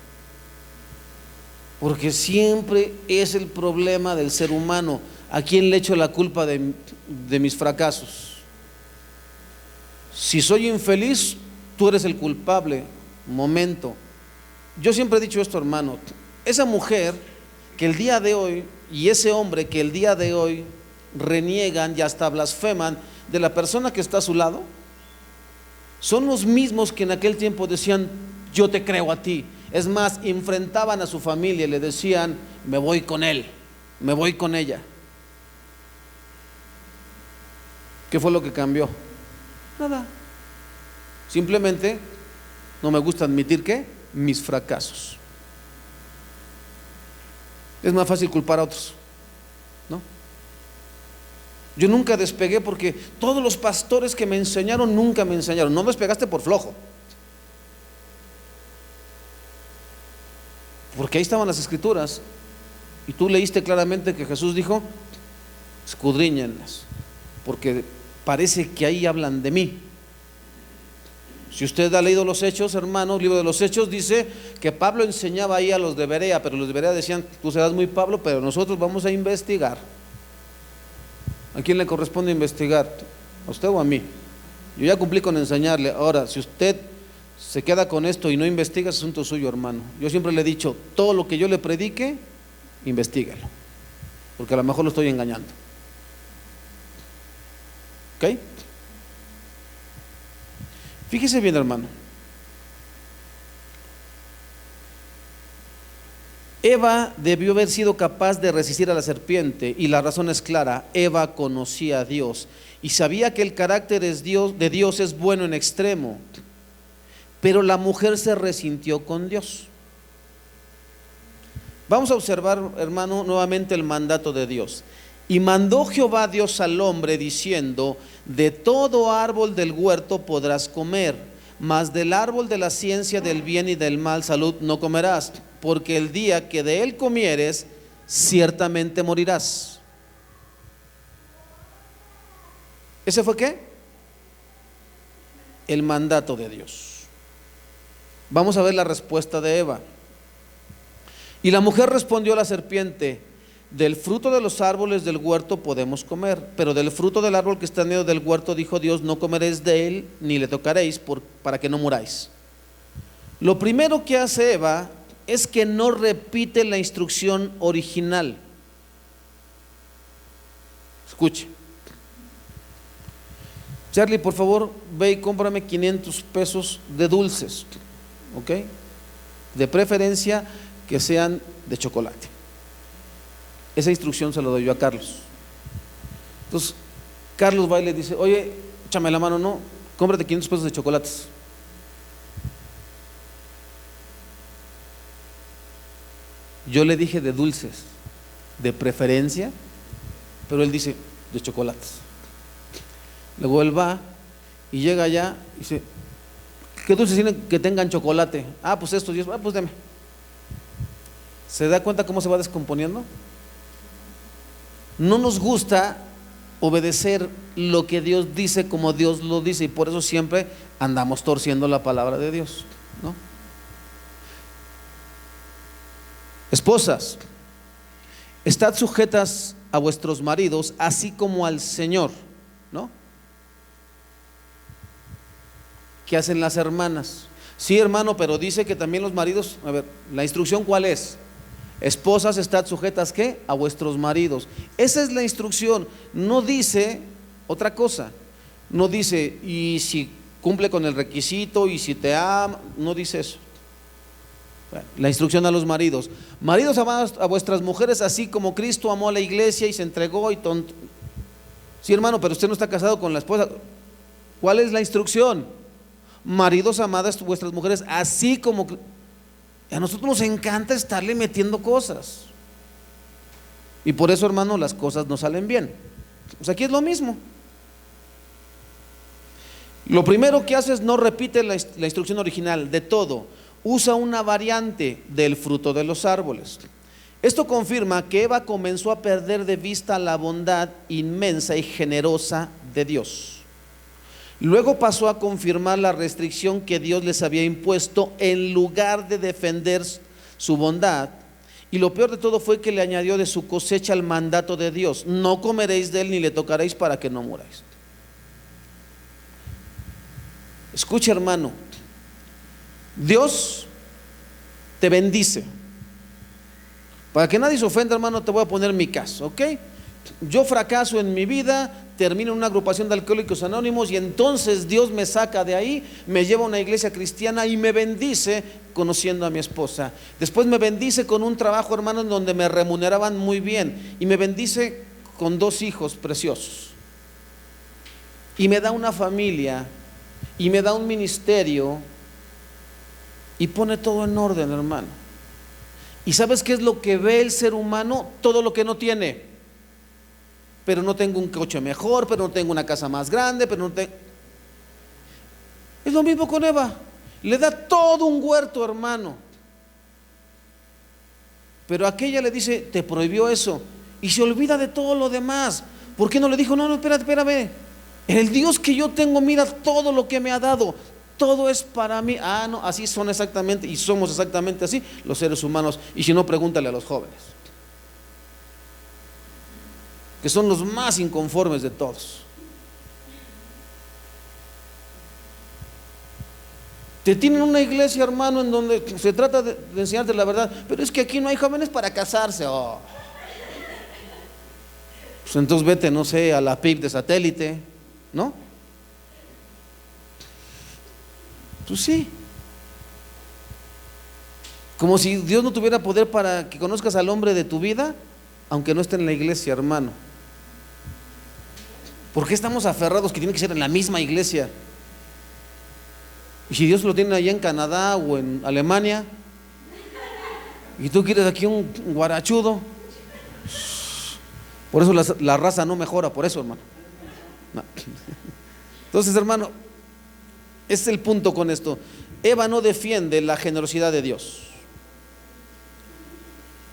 Porque siempre es el problema del ser humano. ¿A quién le echo la culpa de mis fracasos? Si soy infeliz, tú eres el culpable. Momento. Yo siempre he dicho esto, hermano. Esa mujer que el día de hoy y ese hombre que el día de hoy reniegan y hasta blasfeman de la persona que está a su lado, son los mismos que en aquel tiempo decían: yo te creo a ti. Es más, enfrentaban a su familia y le decían: me voy con él, me voy con ella. ¿Qué fue lo que cambió? Nada. Simplemente no me gusta admitir que mis fracasos. Es más fácil culpar a otros, ¿no? Yo nunca despegué porque todos los pastores que me enseñaron nunca me enseñaron. No me despegaste por flojo, porque ahí estaban las escrituras y tú leíste claramente que Jesús dijo: escudriñenlas, porque parece que ahí hablan de mí. Si usted ha leído los Hechos, hermanos, el libro de los Hechos dice que Pablo enseñaba ahí a los de Berea, pero los de Berea decían: tú serás muy Pablo, pero nosotros vamos a investigar. ¿A quién le corresponde investigar? ¿A usted o a mí? Yo ya cumplí con enseñarle. Ahora, si usted se queda con esto y no investiga, es asunto suyo, hermano. Yo siempre le he dicho: todo lo que yo le predique, investíguelo, porque a lo mejor lo estoy engañando. ¿Ok? Fíjese bien, hermano. Eva debió haber sido capaz de resistir a la serpiente, y la razón es clara: Eva conocía a Dios y sabía que el carácter de Dios es bueno en extremo, pero la mujer se resintió con Dios. Vamos a observar, hermano, nuevamente el mandato de Dios. Y mandó Jehová Dios al hombre diciendo: de todo árbol del huerto podrás comer, mas del árbol de la ciencia del bien y del mal salud no comerás, porque el día que de él comieres, ciertamente morirás. ¿Ese fue qué? El mandato de Dios. Vamos a ver la respuesta de Eva. Y la mujer respondió a la serpiente: del fruto de los árboles del huerto podemos comer, pero del fruto del árbol que está en medio del huerto, dijo Dios, no comeréis de él, ni le tocaréis, para que no muráis. Lo primero que hace Eva es que no repite la instrucción original. Escuche: Charlie, por favor, ve y cómprame 500 pesos de dulces, ¿ok? De preferencia que sean de chocolate. Esa instrucción se la doy yo a Carlos. Entonces Carlos va y le dice: oye, échame la mano, no, cómprate 500 pesos de chocolates. Yo le dije de dulces, de preferencia, pero él dice de chocolates. Luego él va y llega allá y dice: ¿qué dulces tienen que tengan chocolate? Ah, pues estos 10, pues deme. ¿Se da cuenta cómo se va descomponiendo? No nos gusta obedecer lo que Dios dice como Dios lo dice, y por eso siempre andamos torciendo la palabra de Dios, ¿no? Esposas, estad sujetas a vuestros maridos, así como al Señor, ¿no? ¿Qué hacen las hermanas? Sí, hermano, pero dice que también los maridos. A ver, ¿la instrucción cuál es? Esposas, estad sujetas, ¿qué? A vuestros maridos. Esa es la instrucción. No dice otra cosa. No dice: y si cumple con el requisito, y si te ama. No dice eso. La instrucción a los maridos: maridos, amad a vuestras mujeres, así como Cristo amó a la iglesia y se entregó y Sí, hermano, pero usted no está casado con la esposa. ¿Cuál es la instrucción? Maridos, amad a vuestras mujeres, así como. A nosotros nos encanta estarle metiendo cosas, y por eso, hermano, las cosas no salen bien. Pues aquí es lo mismo. Lo primero que hace es no repite la instrucción original de todo, usa una variante: del fruto de los árboles. Esto confirma que Eva comenzó a perder de vista la bondad inmensa y generosa de Dios. Luego pasó a confirmar la restricción que Dios les había impuesto, en lugar de defender su bondad. Y lo peor de todo fue que le añadió de su cosecha el mandato de Dios: no comeréis de él ni le tocaréis, para que no muráis. Escucha, hermano, Dios te bendice. Para que nadie se ofenda, hermano, te voy a poner mi caso, ¿ok? Yo fracaso en mi vida, termino en una agrupación de alcohólicos anónimos, y entonces Dios me saca de ahí, me lleva a una iglesia cristiana y me bendice conociendo a mi esposa. Después me bendice con un trabajo, hermano, en donde me remuneraban muy bien, y me bendice con 2 hijos preciosos, y me da una familia, y me da un ministerio y pone todo en orden, hermano. ¿Y sabes qué es lo que ve el ser humano? Todo lo que no tiene. Pero no tengo un coche mejor, pero no tengo una casa más grande, pero no tengo... Es lo mismo con Eva. Le da todo un huerto, hermano. Pero aquella le dice, te prohibió eso, y se olvida de todo lo demás. ¿Por qué no le dijo, no, espérame? El Dios que yo tengo, mira todo lo que me ha dado, todo es para mí. Ah, no, así son exactamente, y somos exactamente así los seres humanos. Y si no, pregúntale a los jóvenes, que son los más inconformes de todos. Te tienen una iglesia, hermano, en donde se trata de enseñarte la verdad, pero es que aquí no hay jóvenes para casarse. Oh. Pues entonces vete, no sé, a la PIB de satélite, ¿no? Pues sí. Como si Dios no tuviera poder para que conozcas al hombre de tu vida, aunque no esté en la iglesia, hermano. ¿Por qué estamos aferrados que tiene que ser en la misma iglesia? Y si Dios lo tiene allá en Canadá o en Alemania, y tú quieres aquí un guarachudo, por eso la raza no mejora, por eso, hermano. No. Entonces, hermano, ese es el punto con esto. Eva no defiende la generosidad de Dios.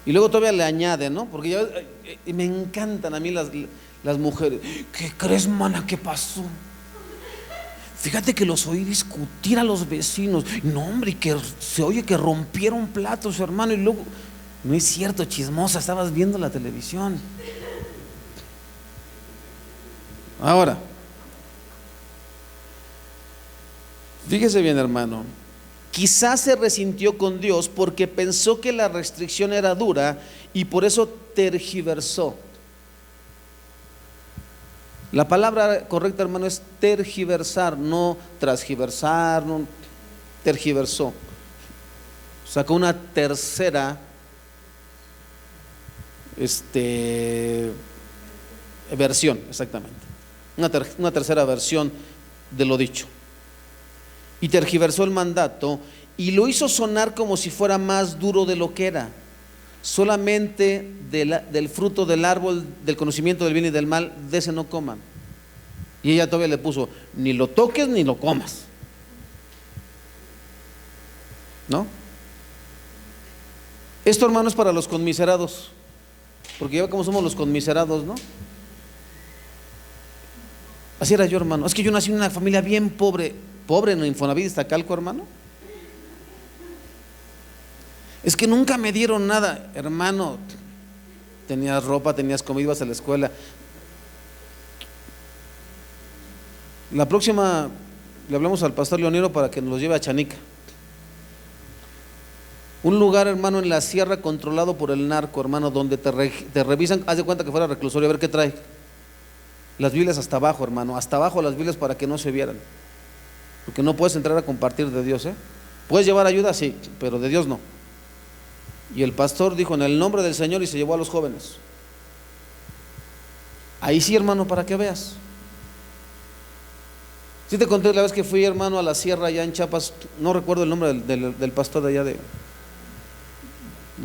Y luego todavía le añade, ¿no? Porque ya, me encantan a mí las mujeres. ¿Qué crees, mana? ¿Qué pasó? Fíjate que los oí discutir a los vecinos. No, hombre, y que se oye que rompieron platos, hermano. Y luego, no es cierto, chismosa, estabas viendo la televisión. Ahora, fíjese bien, hermano. Quizás se resintió con Dios porque pensó que la restricción era dura y por eso tergiversó. La palabra correcta, hermano, es tergiversar, no transgiversar, no, tergiversó. Sacó una tercera versión, exactamente. Una tercera versión de lo dicho. Y tergiversó el mandato y lo hizo sonar como si fuera más duro de lo que era. Solamente del fruto del árbol del conocimiento del bien y del mal, de ese no coman. Y ella todavía le puso, ni lo toques ni lo comas, ¿no? Esto, hermano, es para los conmiserados, porque ya como somos los conmiserados, ¿no? Así era yo, hermano. Es que yo nací en una familia bien pobre en Infonavit Iztacalco, hermano. Es que nunca me dieron nada, hermano. Tenías ropa, tenías comida, ibas a la escuela. La próxima le hablamos al pastor Leonero para que nos lleve a Chanica. Un lugar, hermano, en la sierra controlado por el narco, hermano, donde te revisan. Haz de cuenta que fuera reclusorio, a ver qué trae. Las Biblias hasta abajo, hermano, hasta abajo las Biblias para que no se vieran. Porque no puedes entrar a compartir de Dios, ¿eh? Puedes llevar ayuda, sí, pero de Dios no. Y el pastor dijo, en el nombre del Señor, y se llevó a los jóvenes. Ahí sí, hermano, para que veas. Sí te conté la vez que fui, hermano, a la sierra allá en Chiapas. No recuerdo el nombre del pastor de allá, del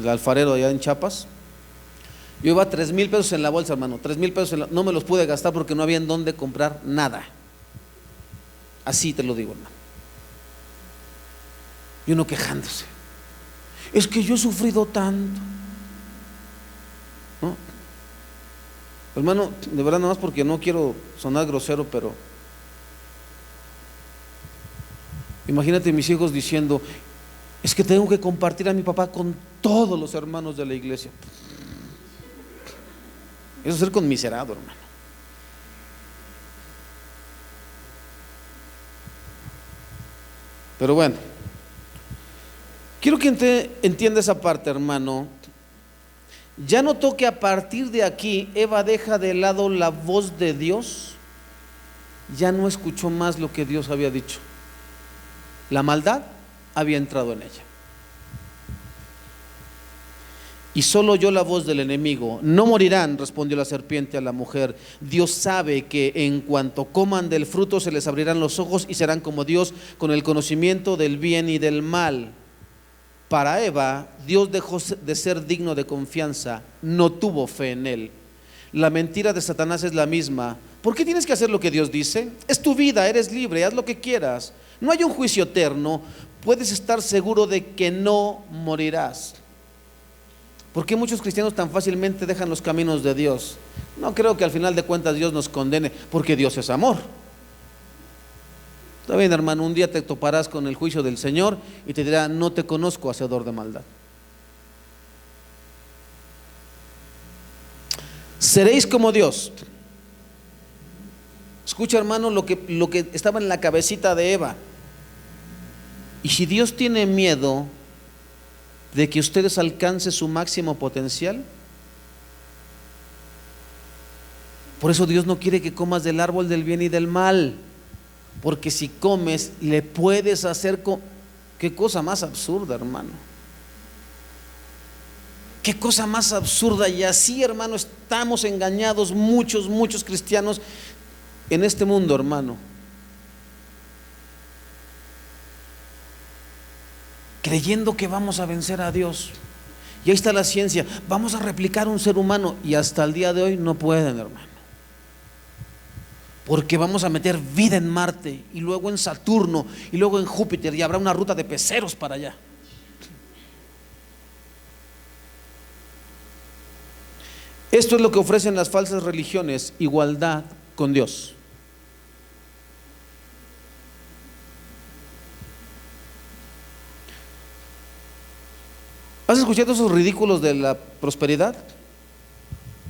alfarero allá en Chiapas. Yo iba 3,000 pesos en la bolsa, hermano. 3,000 pesos no me los pude gastar porque no había en dónde comprar nada. Así te lo digo, hermano. Y uno quejándose. Es que yo he sufrido tanto, ¿no? Hermano, de verdad, nada más porque no quiero sonar grosero, pero imagínate mis hijos diciendo, es que tengo que compartir a mi papá con todos los hermanos de la iglesia. Eso es ser conmiserado, hermano. Pero bueno, quiero que entienda esa parte, hermano. Ya notó que a partir de aquí Eva deja de lado la voz de Dios. Ya no escuchó más lo que Dios había dicho. La maldad había entrado en ella. y solo oyó la voz del enemigo. No morirán, respondió la serpiente a la mujer. Dios sabe que en cuanto coman del fruto se les abrirán los ojos y serán como Dios, con el conocimiento del bien y del mal. Para Eva, Dios dejó de ser digno de confianza, no tuvo fe en él. La mentira de Satanás es la misma. ¿Por qué tienes que hacer lo que Dios dice? Es tu vida, eres libre, haz lo que quieras. No hay un juicio eterno, puedes estar seguro de que no morirás. ¿Por qué muchos cristianos tan fácilmente dejan los caminos de Dios? No creo que al final de cuentas Dios nos condene, porque Dios es amor. Está bien, hermano, un día te toparás con el juicio del Señor y te dirá: no te conozco, hacedor de maldad. Seréis como Dios. Escucha, hermano, lo que estaba en la cabecita de Eva. Y si Dios tiene miedo de que ustedes alcancen su máximo potencial, por eso Dios no quiere que comas del árbol del bien y del mal, porque si comes le puedes hacer qué cosa más absurda, hermano. Qué cosa más absurda. Y así, hermano, estamos engañados muchos cristianos en este mundo, hermano, creyendo que vamos a vencer a Dios. Y ahí está la ciencia, vamos a replicar un ser humano, y hasta el día de hoy no pueden, hermano, porque vamos a meter vida en Marte y luego en Saturno y luego en Júpiter, y habrá una ruta de peceros para allá. Esto es lo que ofrecen las falsas religiones: igualdad con Dios. ¿Has escuchado esos ridículos de la prosperidad?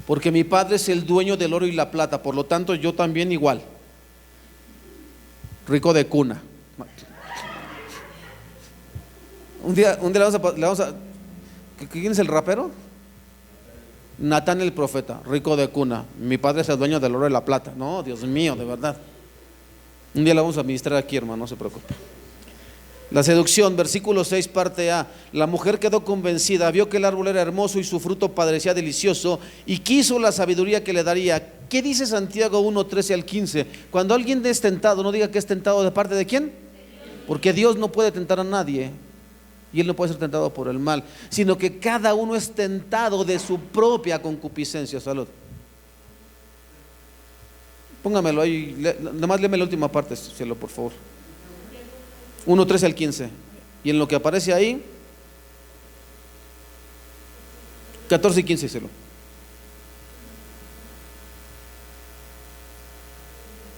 Porque mi padre es el dueño del oro y la plata, por lo tanto yo también igual. Rico de cuna. Un día le vamos a ¿quién es el rapero? Natán el profeta, rico de cuna. Mi padre es el dueño del oro y la plata. No, Dios mío, de verdad. Un día la vamos a administrar aquí, hermano, no se preocupe. La seducción, versículo 6, parte A. La mujer quedó convencida, vio que el árbol era hermoso y su fruto parecía delicioso, y quiso la sabiduría que le daría. ¿Qué dice Santiago 1, 13 al 15? Cuando alguien es tentado, no diga que es tentado de parte de quién, porque Dios no puede tentar a nadie, y Él no puede ser tentado por el mal, sino que cada uno es tentado de su propia concupiscencia. Salud. Póngamelo ahí, nada más léeme la última parte, cielo, por favor. 1, 13 al 15. Y en lo que aparece ahí, 14 y 15, cielo.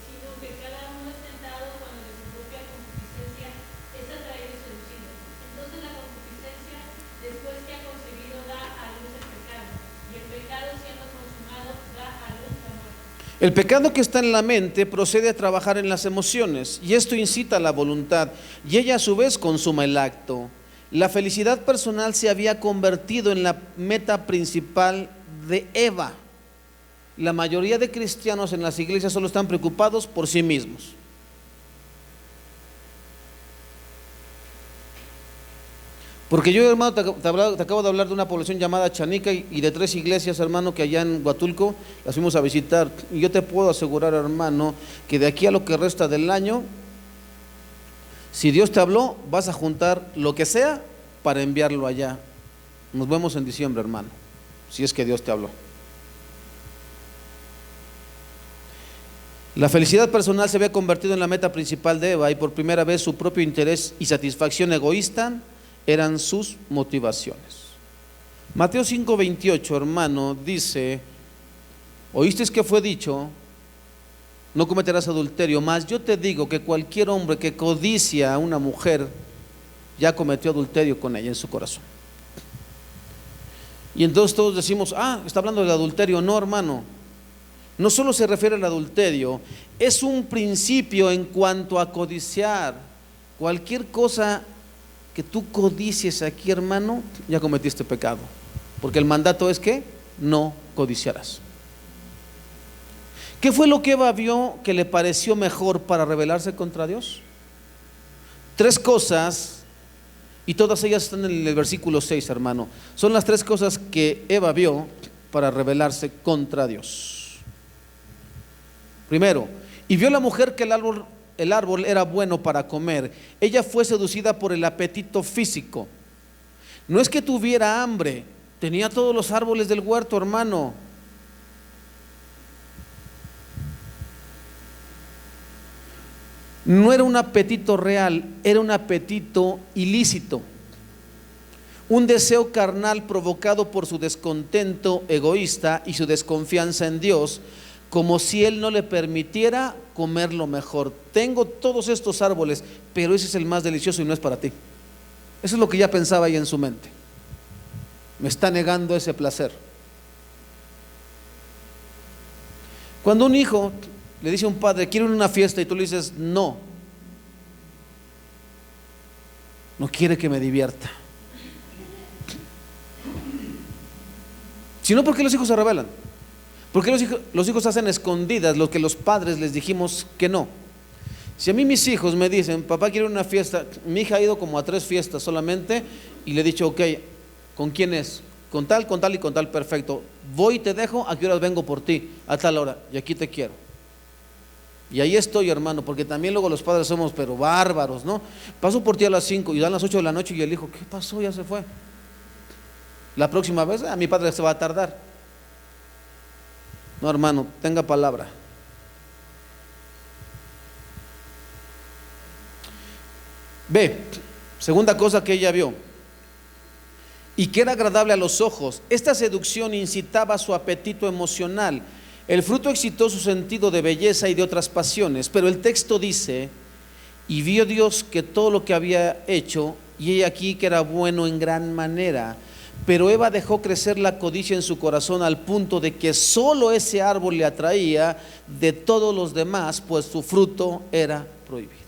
Sino que cada uno es tentado cuando de su propia concupiscencia es atraído y seducido. Entonces la concupiscencia, después que ha concebido, da a luz el pecado, y el pecado, siendo consumado, da a luz la muerte. El pecado que está en la mente procede a trabajar en las emociones, y esto incita a la voluntad, y ella a su vez consuma el acto. La felicidad personal se había convertido en la meta principal de Eva. La mayoría de cristianos en las iglesias solo están preocupados por sí mismos. Porque yo, hermano, te acabo de hablar de una población llamada Chanica y de 3 iglesias, hermano, que allá en Huatulco las fuimos a visitar. Y yo te puedo asegurar, hermano, que de aquí a lo que resta del año, si Dios te habló, vas a juntar lo que sea para enviarlo allá. Nos vemos en diciembre, hermano, si es que Dios te habló. La felicidad personal se había convertido en la meta principal de Eva, y por primera vez su propio interés y satisfacción egoísta eran sus motivaciones. Mateo 5:28, hermano, dice: oísteis que fue dicho, no cometerás adulterio, mas yo te digo que cualquier hombre que codicia a una mujer ya cometió adulterio con ella en su corazón. Y entonces todos decimos: está hablando del adulterio. No, hermano, no solo se refiere al adulterio, es un principio en cuanto a codiciar. Cualquier cosa que tú codicies aquí, hermano, ya cometiste pecado, porque el mandato es que no codiciarás. ¿Qué fue lo que Eva vio que le pareció mejor para rebelarse contra Dios? 3 cosas Y todas ellas están en el versículo 6, hermano. Son las 3 cosas que Eva vio para rebelarse contra Dios. Primero, y vio la mujer que el árbol era bueno para comer. Ella fue seducida por el apetito físico. No es que tuviera hambre, tenía todos los árboles del huerto, hermano. No era un apetito real, era un apetito ilícito. Un deseo carnal provocado por su descontento egoísta y su desconfianza en Dios, como si Él no le permitiera comer lo mejor. Tengo todos estos árboles, pero ese es el más delicioso y no es para ti. Eso es lo que ya pensaba ahí en su mente. Me está negando ese placer. Cuando un hijo le dice a un padre, quiero ir a una fiesta, y tú le dices, no quiere que me divierta. Sino porque los hijos se rebelan. Porque los hijos hacen escondidas lo que los padres les dijimos que no. Si a mí mis hijos me dicen, papá quiero ir a una fiesta, mi hija ha ido como a 3 fiestas solamente, y le he dicho, ok, ¿con quién es? Con tal y con tal, perfecto. Voy y te dejo, ¿a qué horas vengo por ti? A tal hora, y aquí te quiero. Y ahí estoy, hermano, porque también luego los padres somos pero bárbaros, ¿no? Paso por ti a las 5 y dan las 8 de la noche y el hijo, ¿qué pasó? Ya se fue. La próxima vez, mi padre se va a tardar. No, hermano, tenga palabra. Ve, segunda cosa que ella vio, y que era agradable a los ojos. Esta seducción incitaba su apetito emocional. El fruto excitó su sentido de belleza y de otras pasiones, pero el texto dice, y vio Dios que todo lo que había hecho, y he aquí que era bueno en gran manera. Pero Eva dejó crecer la codicia en su corazón al punto de que solo ese árbol le atraía de todos los demás, pues su fruto era prohibido.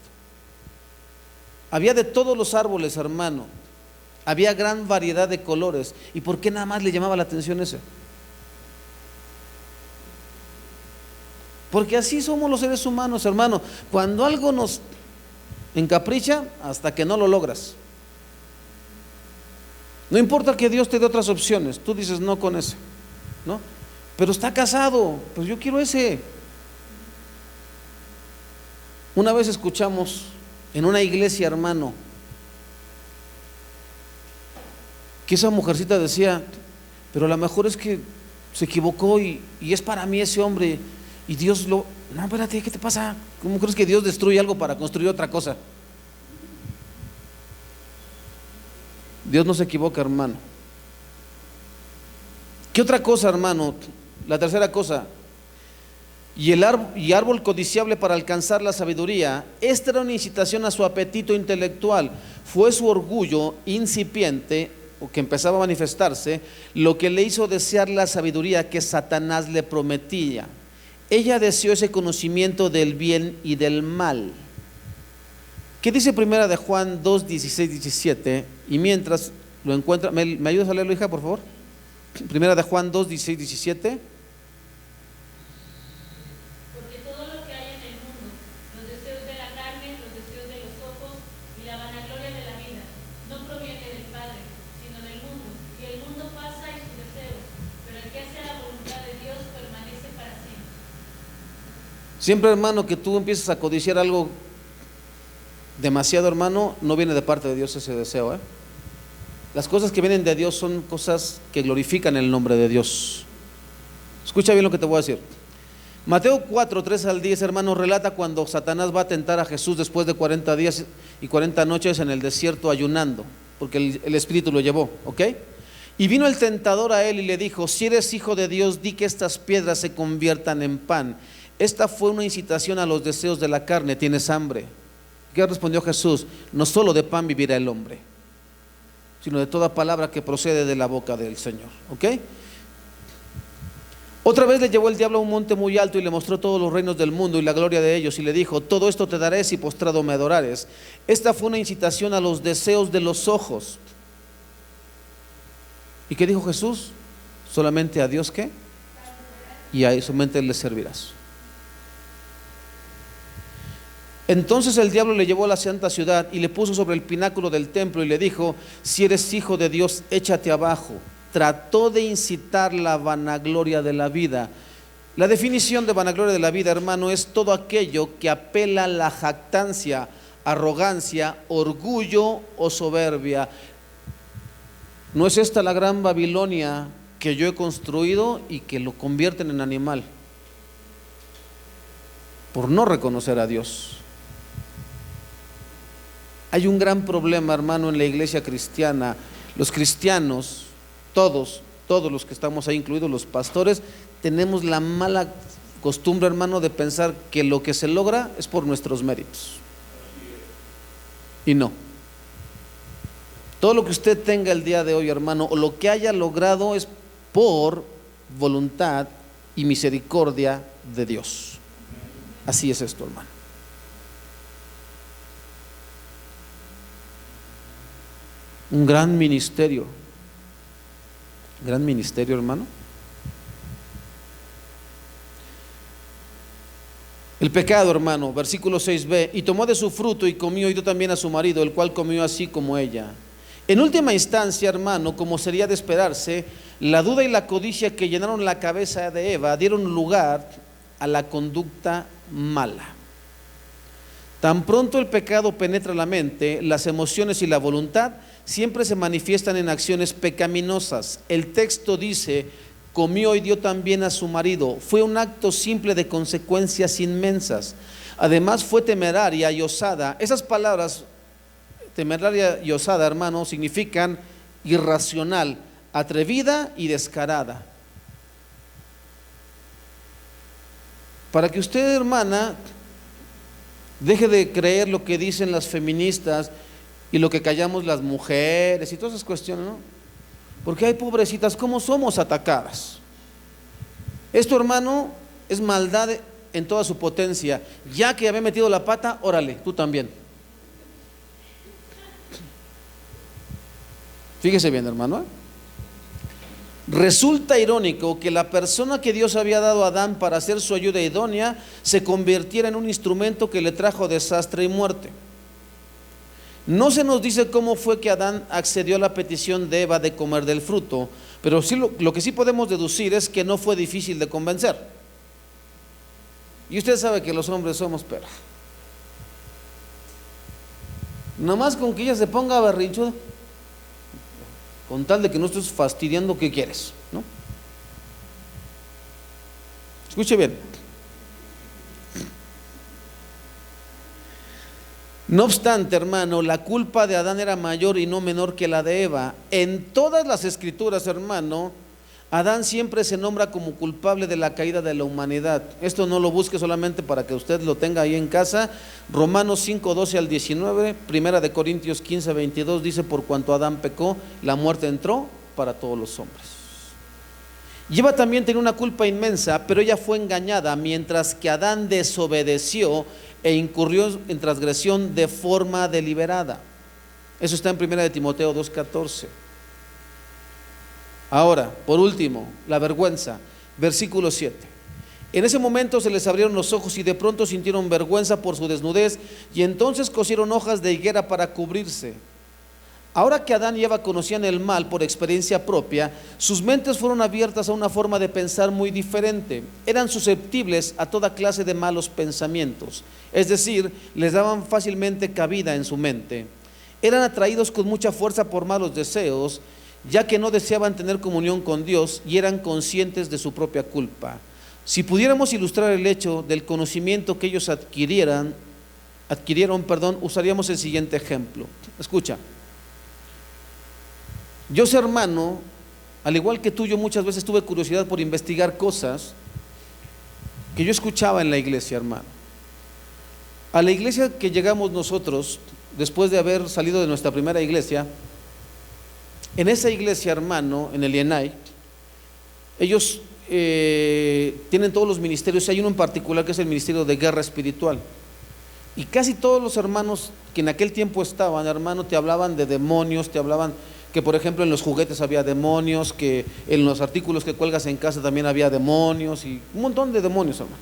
Había de todos los árboles, hermano. Había gran variedad de colores. ¿Y por qué nada más le llamaba la atención ese? Porque así somos los seres humanos, hermano. Cuando algo nos encapricha, hasta que no lo logras. No importa que Dios te dé otras opciones, tú dices no con ese, ¿no? Pero está casado, pues yo quiero ese. Una vez escuchamos en una iglesia, hermano, que esa mujercita decía, pero a lo mejor es que se equivocó y es para mí ese hombre, y Dios lo... No, espérate, ¿qué te pasa? ¿Cómo crees que Dios destruye algo para construir otra cosa? Dios no se equivoca, hermano. ¿Qué otra cosa, hermano? La tercera cosa, y árbol codiciable para alcanzar la sabiduría. Esta era una incitación a su apetito intelectual. Fue su orgullo incipiente, o que empezaba a manifestarse, lo que le hizo desear la sabiduría que Satanás le prometía. Ella deseó ese conocimiento del bien y del mal. ¿Qué dice primera de Juan 2, 16, 17? Y mientras lo encuentra, ¿me ayudas a leerlo, hija, por favor? Primera de Juan 2, 16, 17. Porque todo lo que hay en el mundo, los deseos de la carne, los deseos de los ojos y la vanagloria de la vida, no proviene del Padre, sino del mundo. Y el mundo pasa y sus deseos, pero el que hace la voluntad de Dios permanece para siempre. Siempre, hermano, que tú empieces a codiciar algo demasiado, hermano, no viene de parte de Dios ese deseo, ¿eh? Las cosas que vienen de Dios son cosas que glorifican el nombre de Dios. Escucha bien lo que te voy a decir. Mateo 4, 3 al 10, hermano, relata cuando Satanás va a tentar a Jesús después de 40 días y 40 noches en el desierto ayunando, porque el Espíritu lo llevó, ¿ok? Y vino el tentador a él y le dijo, si eres hijo de Dios, di que estas piedras se conviertan en pan. Esta fue una incitación a los deseos de la carne. ¿Tienes hambre? ¿Qué respondió Jesús? No solo de pan vivirá el hombre, sino de toda palabra que procede de la boca del Señor. ¿Ok? Otra vez le llevó el diablo a un monte muy alto y le mostró todos los reinos del mundo y la gloria de ellos, y le dijo, todo esto te daré si postrado me adorares. Esta fue una incitación a los deseos de los ojos. ¿Y qué dijo Jesús? Solamente a Dios, ¿qué? Y a solamente le servirás. Entonces el diablo le llevó a la santa ciudad y le puso sobre el pináculo del templo y le dijo: si eres hijo de Dios, échate abajo. Trató de incitar la vanagloria de la vida. La definición de vanagloria de la vida, hermano, es todo aquello que apela a la jactancia, arrogancia, orgullo o soberbia. ¿No es esta la gran Babilonia que yo he construido y que lo convierten en animal? Por no reconocer a Dios. Hay un gran problema, hermano, en la iglesia cristiana. Los cristianos, todos los que estamos ahí, incluidos los pastores, tenemos la mala costumbre, hermano, de pensar que lo que se logra es por nuestros méritos. Y no. Todo lo que usted tenga el día de hoy, hermano, o lo que haya logrado, es por voluntad y misericordia de Dios. Así es esto, hermano. Un gran ministerio, hermano. El pecado, hermano, versículo 6b, y tomó de su fruto y comió y dio también a su marido, el cual comió así como ella. En última instancia, hermano, como sería de esperarse, la duda y la codicia que llenaron la cabeza de Eva dieron lugar a la conducta mala. Tan pronto el pecado penetra la mente, las emociones y la voluntad siempre se manifiestan en acciones pecaminosas. El texto dice: comió y dio también a su marido. Fue un acto simple de consecuencias inmensas. Además fue temeraria y osada. Esas palabras, temeraria y osada, hermano, significan irracional, atrevida y descarada. Para que usted, hermana, deje de creer lo que dicen las feministas y lo que callamos las mujeres y todas esas cuestiones, ¿no? Porque hay pobrecitas, ¿cómo somos atacadas? Esto, hermano, es maldad en toda su potencia. Ya que había metido la pata, órale, tú también. Fíjese bien, hermano, ¿eh? Resulta irónico que la persona que Dios había dado a Adán para hacer su ayuda idónea se convirtiera en un instrumento que le trajo desastre y muerte. No se nos dice cómo fue que Adán accedió a la petición de Eva de comer del fruto, pero sí lo que sí podemos deducir es que no fue difícil de convencer. Y usted sabe que los hombres somos, pero nomás con que ella se ponga berrinchuda, con tal de que no estés fastidiando, ¿qué quieres? ¿No? Escuche bien. No obstante, hermano, la culpa de Adán era mayor y no menor que la de Eva. En todas las escrituras, hermano, Adán siempre se nombra como culpable de la caída de la humanidad. Esto no lo busque solamente para que usted lo tenga ahí en casa. Romanos 5, 12 al 19, Primera de Corintios 15, 22 dice: por cuanto Adán pecó, la muerte entró para todos los hombres. Y Eva también tenía una culpa inmensa, pero ella fue engañada, mientras que Adán desobedeció e incurrió en transgresión de forma deliberada. Eso está en 1 de Timoteo 2:14. Ahora, por último, la vergüenza, versículo 7. En ese momento se les abrieron los ojos y de pronto sintieron vergüenza por su desnudez, y entonces cosieron hojas de higuera para cubrirse. Ahora que Adán y Eva conocían el mal por experiencia propia, sus mentes fueron abiertas a una forma de pensar muy diferente. Eran susceptibles a toda clase de malos pensamientos, es decir, les daban fácilmente cabida en su mente. Eran atraídos con mucha fuerza por malos deseos, ya que no deseaban tener comunión con Dios y eran conscientes de su propia culpa. Si pudiéramos ilustrar el hecho del conocimiento que ellos adquirieron, usaríamos el siguiente ejemplo. Escucha. Yo, hermano, al igual que tú, yo muchas veces tuve curiosidad por investigar cosas que yo escuchaba en la iglesia, hermano. A la iglesia que llegamos nosotros, después de haber salido de nuestra primera iglesia, en esa iglesia, hermano, en el IENAI, ellos tienen todos los ministerios. Hay uno en particular que es el ministerio de guerra espiritual. Y casi todos los hermanos que en aquel tiempo estaban, hermano, te hablaban de demonios, te hablaban que, por ejemplo, en los juguetes había demonios, que en los artículos que cuelgas en casa también había demonios, y un montón de demonios, hermano.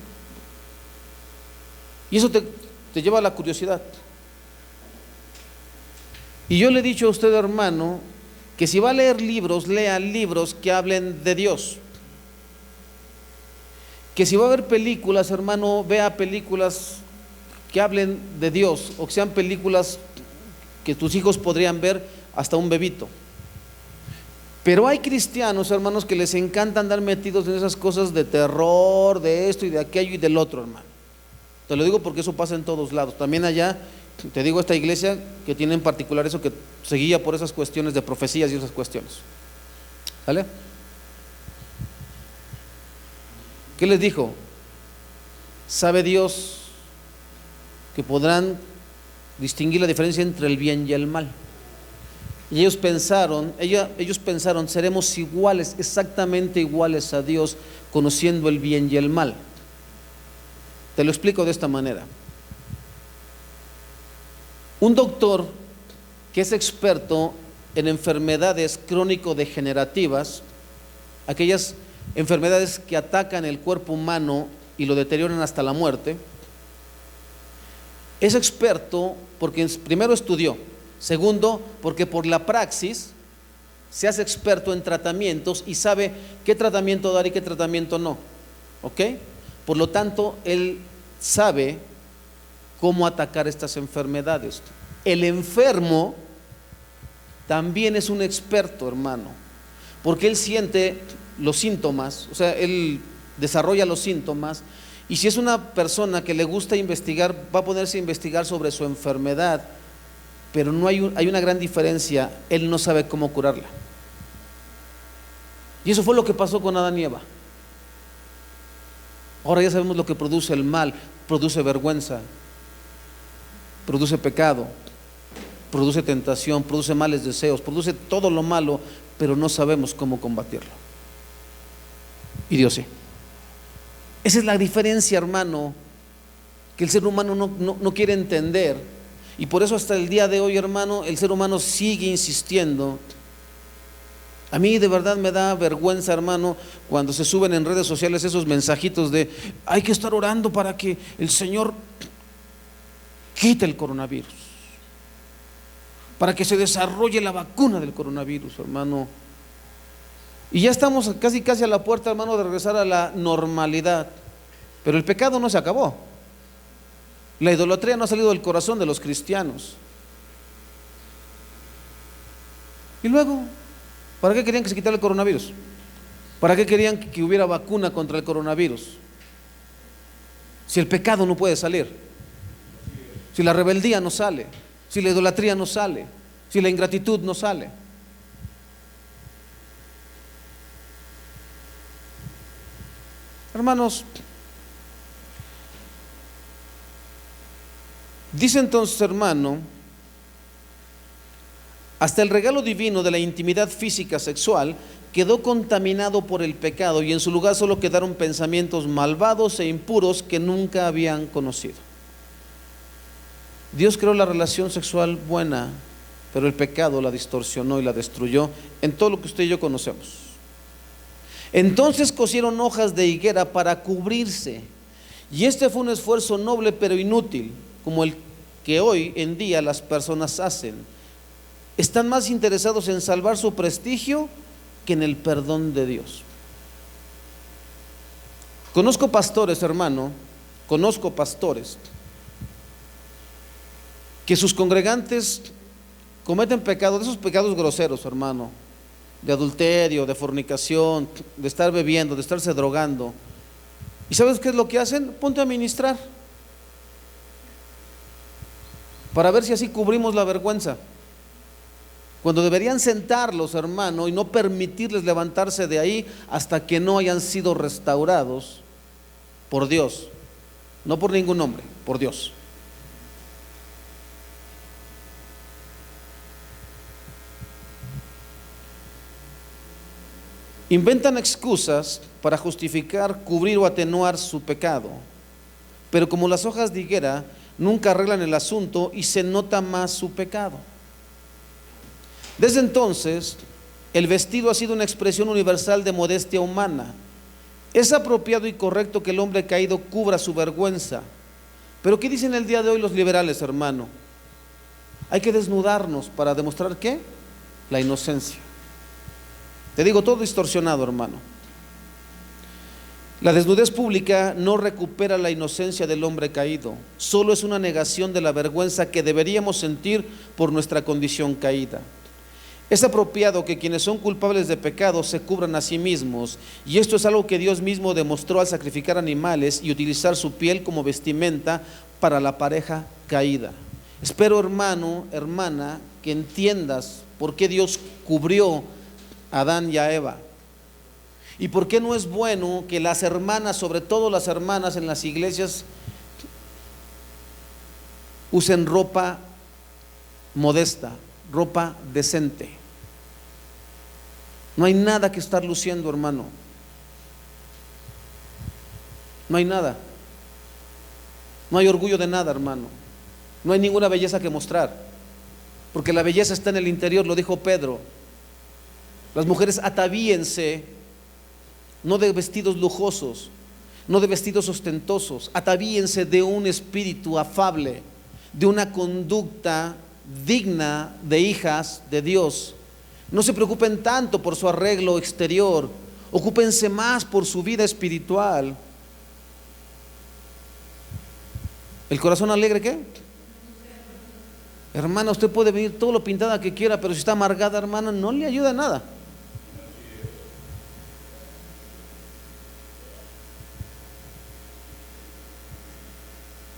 Y eso te lleva a la curiosidad. Y yo le he dicho a usted, hermano, que si va a leer libros, lea libros que hablen de Dios. Que si va a ver películas, hermano, vea películas que hablen de Dios, o que sean películas que tus hijos podrían ver, hasta un bebito. Pero hay cristianos, hermanos, que les encanta andar metidos en esas cosas de terror, de esto y de aquello y del otro, hermano. Te lo digo porque eso pasa en todos lados. También allá, te digo, esta iglesia que tiene en particular eso, que se guía por esas cuestiones de profecías y esas cuestiones. ¿Sale? ¿Qué les dijo? Sabe Dios que podrán distinguir la diferencia entre el bien y el mal. Y ellos pensaron, seremos iguales, exactamente iguales a Dios, conociendo el bien y el mal. Te lo explico de esta manera. Un doctor que es experto en enfermedades crónico-degenerativas, aquellas enfermedades que atacan el cuerpo humano y lo deterioran hasta la muerte, es experto porque primero estudió, segundo porque por la praxis se hace experto en tratamientos y sabe qué tratamiento dar y qué tratamiento no, ¿ok? Por lo tanto, él sabe cómo atacar estas enfermedades. El enfermo también es un experto, hermano, porque él siente los síntomas, o sea, él desarrolla los síntomas, y si es una persona que le gusta investigar, va a ponerse a investigar sobre su enfermedad, pero no hay una gran diferencia, él no sabe cómo curarla. Y eso fue lo que pasó con Adán y Eva. Ahora ya sabemos lo que produce el mal: produce vergüenza, produce pecado, produce tentación, produce males deseos, produce todo lo malo, pero no sabemos cómo combatirlo. Y Dios sí. Esa es la diferencia, hermano, que el ser humano no quiere entender. Y por eso hasta el día de hoy, hermano, el ser humano sigue insistiendo. A mí de verdad me da vergüenza, hermano, cuando se suben en redes sociales esos mensajitos de hay que estar orando para que el Señor quite el coronavirus, para que se desarrolle la vacuna del coronavirus, hermano. Y ya estamos casi a la puerta, hermano, de regresar a la normalidad. Pero el pecado no se acabó. La idolatría no ha salido del corazón de los cristianos. Y luego, ¿para qué querían que se quitara el coronavirus? ¿Para qué querían que hubiera vacuna contra el coronavirus? Si el pecado no puede salir, si la rebeldía no sale, si la idolatría no sale, si la ingratitud no sale. Hermanos, dice entonces, hermano, hasta el regalo divino de la intimidad física sexual quedó contaminado por el pecado, y en su lugar solo quedaron pensamientos malvados e impuros que nunca habían conocido. Dios creó la relación sexual buena, pero el pecado la distorsionó y la destruyó en todo lo que usted y yo conocemos. Entonces cosieron hojas de higuera para cubrirse, y este fue un esfuerzo noble pero inútil, como el que hoy en día las personas hacen. Están más interesados en salvar su prestigio que en el perdón de Dios. Conozco pastores, hermano, que sus congregantes cometen pecados, de esos pecados groseros, hermano, de adulterio, de fornicación, de estar bebiendo, de estarse drogando. ¿Y sabes qué es lo que hacen? Ponte a ministrar, para ver si así cubrimos la vergüenza, cuando deberían sentarlos, hermano, y no permitirles levantarse de ahí hasta que no hayan sido restaurados por Dios, no por ningún hombre, por Dios. Inventan excusas para justificar, cubrir o atenuar su pecado, pero como las hojas de higuera nunca arreglan el asunto y se nota más su pecado. Desde entonces, el vestido ha sido una expresión universal de modestia humana. Es apropiado y correcto que el hombre caído cubra su vergüenza, Pero ¿qué dicen el día de hoy los liberales, hermano? Hay que desnudarnos para demostrar ¿qué? La inocencia. Te digo, todo distorsionado, hermano. La desnudez pública no recupera la inocencia del hombre caído, solo es una negación de la vergüenza que deberíamos sentir por nuestra condición caída. Es apropiado que quienes son culpables de pecado se cubran a sí mismos, y esto es algo que Dios mismo demostró al sacrificar animales y utilizar su piel como vestimenta para la pareja caída. Espero, hermano, hermana, que entiendas por qué Dios cubrió a Adán y a Eva. ¿Y por qué no es bueno que las hermanas, sobre todo las hermanas en las iglesias, usen ropa modesta, ropa decente? No hay nada que estar luciendo, hermano. No hay nada. No hay orgullo de nada, hermano. No hay ninguna belleza que mostrar, porque la belleza está en el interior, lo dijo Pedro. Las mujeres atavíense, no de vestidos lujosos, no de vestidos ostentosos, atavíense de un espíritu afable, de una conducta digna de hijas de Dios. No se preocupen tanto por su arreglo exterior, ocúpense más por su vida espiritual. ¿El corazón alegre qué? Hermana, usted puede venir todo lo pintada que quiera, pero si está amargada, hermana, no le ayuda nada.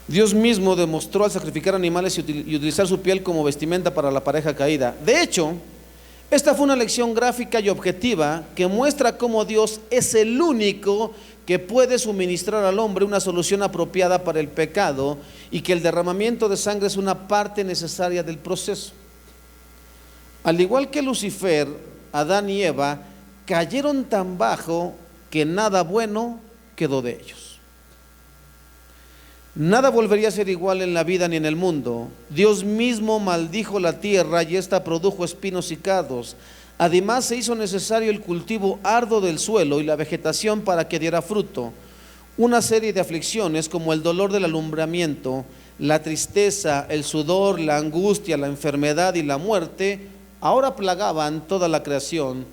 Dios mismo demostró al sacrificar animales y utilizar su piel como vestimenta para la pareja caída. De hecho, esta fue una lección gráfica y objetiva que muestra cómo Dios es el único que puede suministrar al hombre una solución apropiada para el pecado, y que el derramamiento de sangre es una parte necesaria del proceso. Al igual que Lucifer, Adán y Eva cayeron tan bajo que nada bueno quedó de ellos. Nada volvería a ser igual en la vida ni en el mundo. Dios mismo maldijo la tierra y ésta produjo espinos y cardos. Además, se hizo necesario el cultivo arduo del suelo y la vegetación para que diera fruto. Una serie de aflicciones como el dolor del alumbramiento, la tristeza, el sudor, la angustia, la enfermedad y la muerte ahora plagaban toda la creación.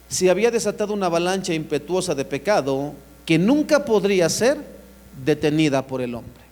Se había desatado una avalancha impetuosa de pecado que nunca podría ser detenida por el hombre.